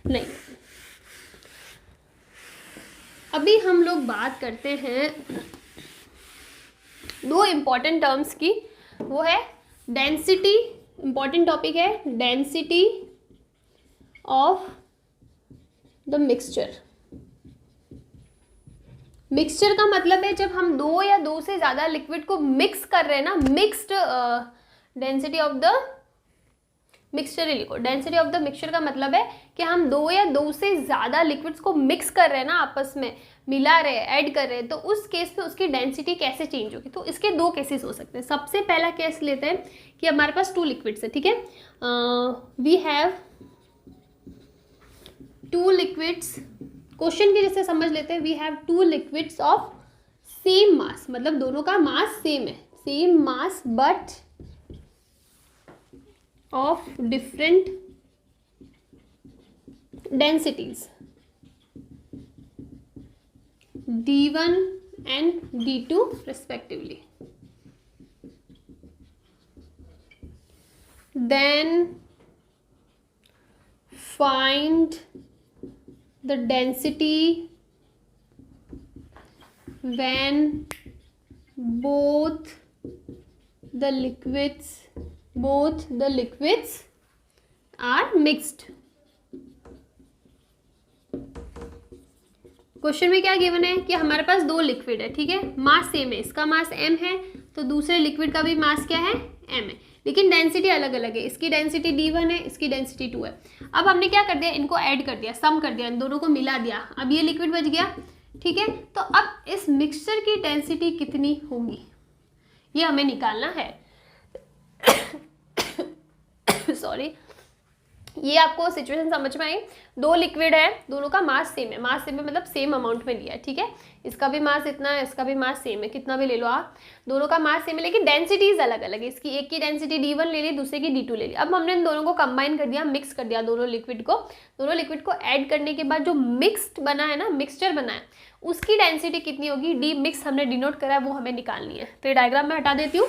नहीं। अभी हम लोग बात करते हैं दो इम्पॉर्टेंट टर्म्स की, वो है डेंसिटी, इम्पॉर्टेंट टॉपिक है density of the mixture. Mixture का मतलब है जब हम दो या दो से ज़्यादा लिक्विड को मिक्स कर रहे हैं ना, mixed density of the mixture ही लिखो। डेंसिटी ऑफ द मिक्सचर का मतलब है कि हम दो या दो से ज़्यादा लिक्विड्स को मिक्स कर रहे हैं ना, आपस में मिला रहे हैं, ऐड कर रहे हैं, तो उस केस में उसकी डेंसिटी कैसे चेंज होगी। तो इसके दो केसेस हो सकते हैं। सबसे पहला केस लेते हैं कि हमारे पास 2 लिक्विड्स है, ठीक है, वी हैव 2 लिक्विड्स। क्वेश्चन की जैसे समझ लेते हैं, we have 2 liquids of same mass, मतलब दोनों का मास सेम है, same mass but of different densities d1 and d2 respectively. Then find the density when both the liquids are mixed. Question में क्या गिवन है कि हमारे पास 2 लिक्विड है, ठीक है, मास सेम है, इसका मास m है तो दूसरे लिक्विड का भी मास क्या है, m है, लेकिन डेंसिटी अलग अलग है, इसकी डेंसिटी d1 है, इसकी डेंसिटी 2 है। अब हमने क्या कर दिया, इनको ऐड कर दिया, सम कर दिया, इन दोनों को मिला दिया, अब ये लिक्विड बच गया, ठीक है। तो अब इस मिक्सचर की डेंसिटी कितनी होगी ये हमें निकालना है। सॉरी, ये आपको सिचुएशन समझ में आई। दो लिक्विड है, दोनों का मास सेम है, मास सेम है मतलब सेम अमाउंट में लिया है, ठीक है। इसका भी मास इतना है, इसका भी मास सेम है, कितना भी ले लो आप, दोनों का मास सेम है, लेकिन डेंसिटीज अलग अलग है। इसकी एक की डेंसिटी D1 ले ली, दूसरे की D2 ले ली। अब हमने इन दोनों को कंबाइन कर दिया, मिक्स कर दिया दोनों लिक्विड को ऐड करने के बाद जो मिक्स्ड बना है ना, मिक्सचर बना है, उसकी डेंसिटी कितनी होगी, डी मिक्स हमने डिनोट करा है, वो हमें निकालनी है। तो ये डायग्राम में हटा देती हूँ।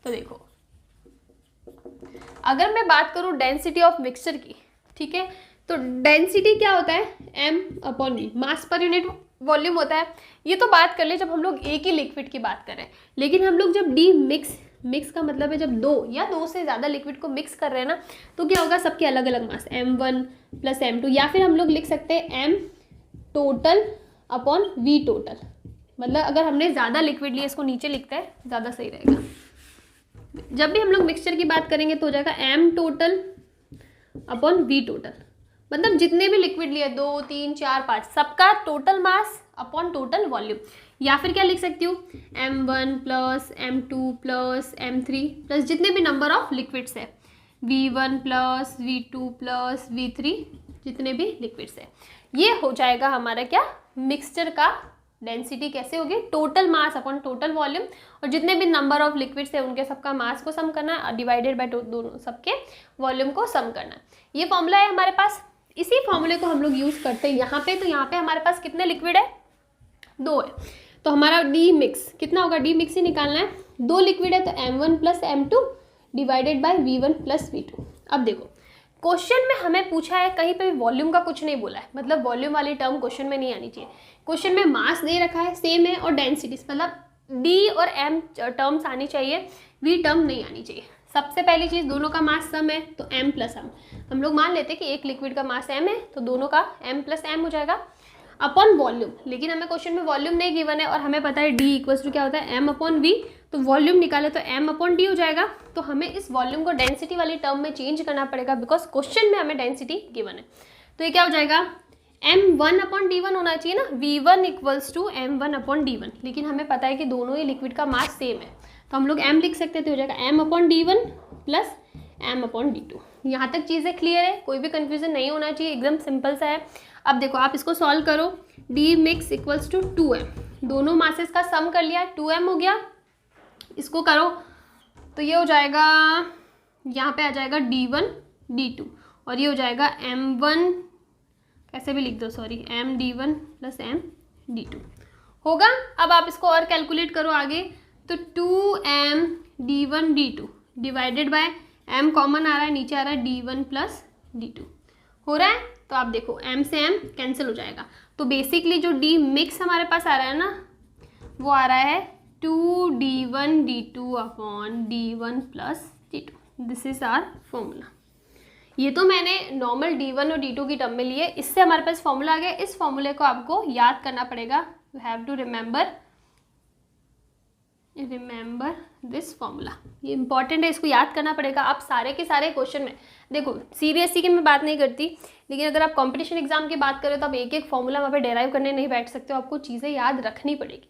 तो देखो, अगर मैं बात करूं डेंसिटी ऑफ मिक्सचर की, ठीक है, तो डेंसिटी क्या होता है, m/v, मास पर यूनिट वॉल्यूम होता है। ये तो बात कर ले जब हम लोग एक ही लिक्विड की बात करें, लेकिन हम लोग जब डी मिक्स का मतलब है जब दो या दो से ज़्यादा लिक्विड को मिक्स कर रहे हैं ना, तो क्या होगा, सबके अलग अलग मास, m1 + m2, या फिर हम लोग लिख सकते हैं m total upon v total. मतलब अगर हमने ज़्यादा लिक्विड लिया, इसको नीचे लिखते हैं, ज़्यादा सही रहेगा। जब भी हम लोग मिक्सचर की बात करेंगे तो हो जाएगा m total upon v total, मतलब जितने भी लिक्विड लिए 2 3 4 5 सबका total mass upon total volume. या फिर क्या लिख सकती हूँ, m1 + m2 + m3 प्लस जितने भी नंबर ऑफ लिक्विड्स है, v1 + v2 + v3, जितने भी लिक्विड्स है। ये हो जाएगा हमारा क्या, मिक्सचर का डेंसिटी कैसे होगी, total mass upon total volume, और जितने भी नंबर ऑफ लिक्विड्स है उनके सबका मास को सम करना है, डिवाइडेड बाय दोनों सबके वॉल्यूम को सम करना है। ये फॉर्मूला है हमारे पास। इसी फॉर्मूले को हम लोग यूज़ करते हैं यहाँ पे। तो यहाँ पे हमारे पास कितने लिक्विड है, 2 है, तो हमारा डी मिक्स कितना होगा, डी मिक्स ही निकालना है। 2 लिक्विड है तो m1 + m2 divided by v1 + v2। अब देखो, क्वेश्चन में हमें पूछा है, कहीं पे भी वॉल्यूम का कुछ नहीं बोला है, मतलब वॉल्यूम वाली टर्म क्वेश्चन में नहीं आनी चाहिए। क्वेश्चन में मास दे रखा है, सेम है, और डेंसिटीज मतलब डी और एम टर्म्स आनी चाहिए, वी टर्म नहीं आनी चाहिए। सबसे पहली चीज़, दोनों का मास सम है तो m + m। हम लोग मान लेते हैं कि एक लिक्विड का मास m है, तो दोनों का m + m हो जाएगा अपॉन वॉल्यूम। लेकिन हमें क्वेश्चन में वॉल्यूम नहीं गिवन है, और हमें पता है d = क्या होता है, m/v। तो वॉल्यूम निकाले तो m/d हो जाएगा। तो हमें इस वॉल्यूम को डेंसिटी वाली टर्म में चेंज करना पड़ेगा, बिकॉज क्वेश्चन में हमें डेंसिटी गिवन है। तो ये क्या हो जाएगा, m1/d1 होना चाहिए ना, v1 = m1/d1, लेकिन हमें पता है कि दोनों ही लिक्विड का मास सेम है, तो हम लोग m लिख सकते हैं। तो हो जाएगा m/d1 + m/d2। यहाँ तक चीज़ें क्लियर है, कोई भी कंफ्यूजन नहीं होना चाहिए, एकदम सिंपल सा है। अब देखो, आप इसको सॉल्व करो, डी मिक्स = 2m, दोनों मासेस का सम कर लिया, 2m हो गया। इसको करो तो ये हो जाएगा, यहाँ पे आ जाएगा d1 d2, और ये हो जाएगा m1, कैसे भी लिख दो, सॉरी, md1 + md2 होगा। अब आप इसको और कैलकुलेट करो आगे, तो 2m d1 d2 divided by m common आ रहा है, नीचे आ रहा है d1 + d2 हो रहा है। तो आप देखो, m से m कैंसिल हो जाएगा। तो बेसिकली जो डी मिक्स हमारे पास आ रहा है ना, वो आ रहा है 2d1 d2 upon d1 + d2। This is our formula. ये तो मैंने नॉर्मल d1 और d2 की टर्म में लिए, इससे हमारे पास फॉर्मूला आ गया। इस फॉर्मूले को आपको याद करना पड़ेगा, you have to remember this formula. ये इंपॉर्टेंट है, इसको याद करना पड़ेगा। आप सारे के सारे क्वेश्चन में देखो, सीबीएसई की मैं बात नहीं करती, लेकिन अगर आप कंपटीशन एग्जाम की बात करें तो आप एक एक फॉर्मूला वहाँ पे डेराइव करने नहीं बैठ सकते हो, आपको चीज़ें याद रखनी पड़ेगी।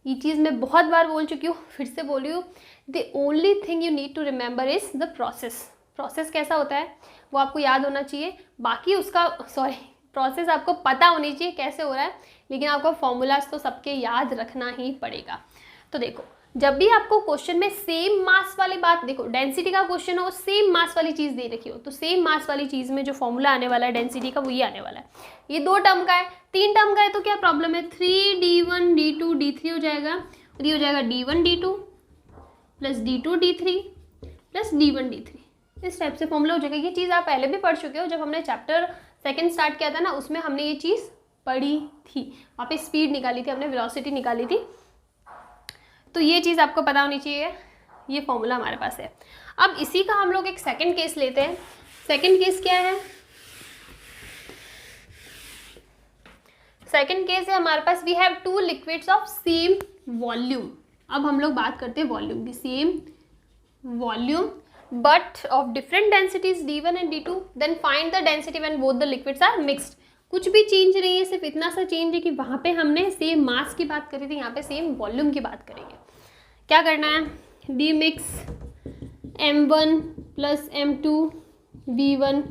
ये चीज़ मैं बहुत बार बोल चुकी हूँ, फिर से बोली हूँ, the only thing you need to remember is the process कैसा होता है वो आपको याद होना चाहिए। बाकी उसका प्रोसेस आपको पता होनी चाहिए कैसे हो रहा है, लेकिन आपको फॉर्मूलाज तो सबके याद रखना ही पड़ेगा। तो देखो, जब भी आपको क्वेश्चन में सेम मास वाली बात, देखो डेंसिटी का क्वेश्चन हो, सेम मास वाली चीज़ दे रखी हो, तो सेम मास वाली चीज़ में जो फॉर्मूला आने वाला है डेंसिटी का, वो ये आने वाला है। ये 2 टर्म का है, 3 टर्म का है, तो क्या प्रॉब्लम है, 3d1 d2 d3 हो जाएगा, और ये हो जाएगा d1 d2 + d2 d3 + d1 d3। इस टाइप से फॉर्मूला हो जाएगा। ये चीज़ आप पहले भी पढ़ चुके हो, जब हमने चैप्टर 2 स्टार्ट किया था ना, उसमें हमने ये चीज़ पढ़ी थी। वहाँ पे स्पीड निकाली थी हमने, वेलोसिटी निकाली थी, तो ये चीज़ आपको पता होनी चाहिए। ये फॉर्मूला हमारे पास है। अब इसी का हम लोग एक सेकंड केस लेते हैं। सेकंड केस क्या है, सेकंड केस है हमारे पास, we have 2 liquids of same volume. अब हम लोग बात करते हैं वॉल्यूम की, same volume but of different densities d1 and d2, then find the density when both the liquids are mixed. कुछ भी चेंज नहीं है, सिर्फ इतना सा चेंज है कि वहाँ पे हमने सेम मास की बात करी थी, यहाँ पे सेम वॉल्यूम की बात करेंगे। क्या करना है, D mix m1 + m2 V1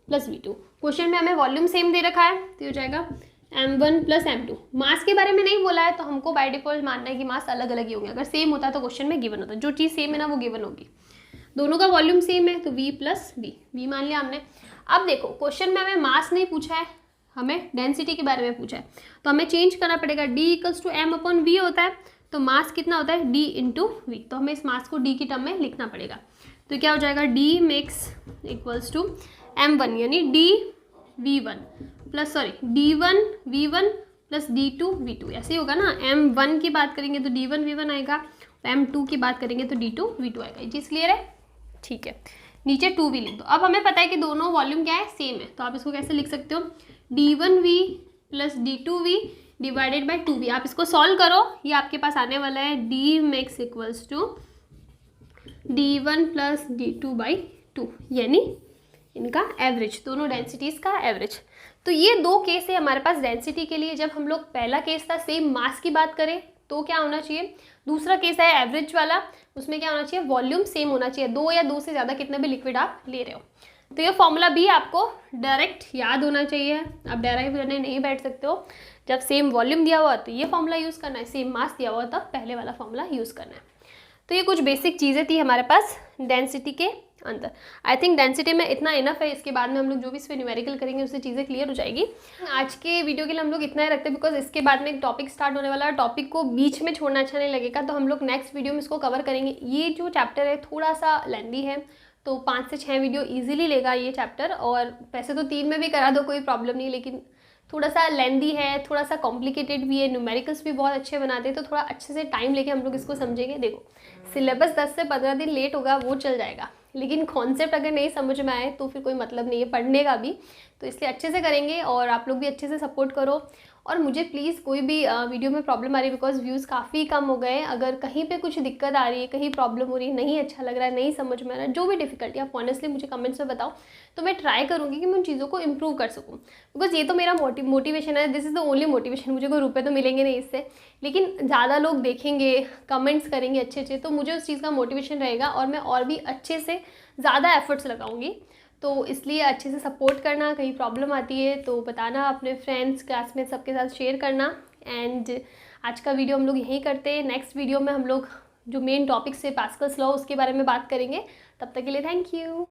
plus V2। Question में हमें वॉल्यूम सेम दे रखा है तो हो जाएगा M1 प्लस M2। मास के बारे में नहीं बोला है तो हमको बाय डिफॉल्ट मानना है कि मास अलग अलग ही होंगे। अगर सेम होता तो क्वेश्चन में गिवन होता, जो चीज़ सेम है ना वो गिवन होगी। दोनों का वॉल्यूम सेम है तो V प्लस V मान लिया हमने। अब देखो क्वेश्चन में हमें मास नहीं पूछा है, हमें डेंसिटी के बारे में पूछा है, तो हमें चेंज करना पड़ेगा। D equals to M upon V होता है तो मास कितना होता है D इंटू वी, तो हमें इस मास को D की टर्म में लिखना पड़ेगा। तो क्या हो जाएगा D mix equals to M1 यानी DV1 plus D1 V1 plus D2 V2, ऐसे ही होगा ना। M1 की बात करेंगे तो D1 V1 आएगा, M2 की बात करेंगे तो D2 V2 आएगा। ये चीज़ क्लियर है? ठीक है, नीचे 2V लिख दो। अब हमें पता है कि दोनों वॉल्यूम क्या है, सेम है, तो आप इसको कैसे लिख सकते हो, D1V plus D2V divided by 2V। आप इसको सॉल्व करो, ये आपके पास आने वाला है D max equals to D1 plus D2 by 2, यानी इनका एवरेज, दोनों डेंसिटीज़ का एवरेज। तो ये दो केस है हमारे पास डेंसिटी के लिए। जब हम लोग पहला केस था सेम मास की बात करें तो क्या होना चाहिए, दूसरा केस है एवरेज वाला, उसमें क्या होना चाहिए, वॉल्यूम सेम होना चाहिए, 2 या 2 से ज़्यादा कितना भी लिक्विड आप ले रहे हो। तो ये फॉर्मूला भी आपको डायरेक्ट याद होना चाहिए, आप डायरेक्ट करने नहीं बैठ सकते हो। जब सेम वॉल्यूम दिया हुआ तो ये फॉर्मूला यूज़ करना है, सेम मास दिया हुआ तब पहले वाला फॉर्मूला यूज़ करना है। तो ये कुछ बेसिक चीज़ें थी हमारे पास डेंसिटी के अंदर। आई थिंक डेंसिटी में इतना इनफ है, इसके बाद में हम लोग जो भी इस पर न्यूमेरिकल करेंगे उससे चीज़ें क्लियर हो जाएगी। आज के वीडियो के लिए हम लोग इतना ही रखते हैं, बिकॉज इसके बाद में एक टॉपिक स्टार्ट होने वाला है, टॉपिक को बीच में छोड़ना अच्छा नहीं लगेगा, तो हम लोग नेक्स्ट वीडियो में इसको कवर करेंगे। ये जो चैप्टर है थोड़ा सा लेंदी है, तो 5 से 6 वीडियो ईजिली लेगा ये चैप्टर, और वैसे तो 3 में भी करा दो कोई प्रॉब्लम नहीं, लेकिन थोड़ा सा लेंदी है, थोड़ा सा कॉम्प्लिकेटेड भी है, न्यूमेरिकल्स भी बहुत अच्छे बनाते हैं, तो थोड़ा अच्छे से टाइम लेके हम लोग इसको समझेंगे। देखो सिलेबस 10 से 15 दिन लेट होगा वो चल जाएगा, लेकिन कॉन्सेप्ट अगर नहीं समझ में आए तो फिर कोई मतलब नहीं है पढ़ने का भी, तो इसलिए अच्छे से करेंगे और आप लोग भी अच्छे से सपोर्ट करो। और मुझे प्लीज़ कोई भी वीडियो में प्रॉब्लम आ रही है, बिकॉज व्यूज़ काफ़ी कम हो गए, अगर कहीं पे कुछ दिक्कत आ रही है, कहीं प्रॉब्लम हो रही है, नहीं अच्छा लग रहा है, नहीं समझ में आ रहा है, जो भी डिफिकल्टी आप ऑनेस्टली मुझे कमेंट्स में बताओ, तो मैं ट्राई करूँगी कि मैं उन चीज़ों को इम्प्रूव कर सकूँ। बिकॉज ये तो मेरा मोटिवेशन है, this is the only motivation, मुझे कोई रुपये तो मिलेंगे नहीं इससे, लेकिन ज़्यादा लोग देखेंगे, कमेंट्स करेंगे अच्छे अच्छे, तो मुझे उस चीज़ का मोटिवेशन रहेगा और मैं और भी अच्छे से ज़्यादा एफर्ट्स लगाऊंगी। तो इसलिए अच्छे से सपोर्ट करना, कहीं प्रॉब्लम आती है तो बताना, अपने फ्रेंड्स क्लासमेट सबके साथ शेयर करना। एंड आज का वीडियो हम लोग यहीं करते हैं, नेक्स्ट वीडियो में हम लोग जो मेन टॉपिक्स है पास्कल्स लॉ उसके बारे में बात करेंगे। तब तक के लिए थैंक यू।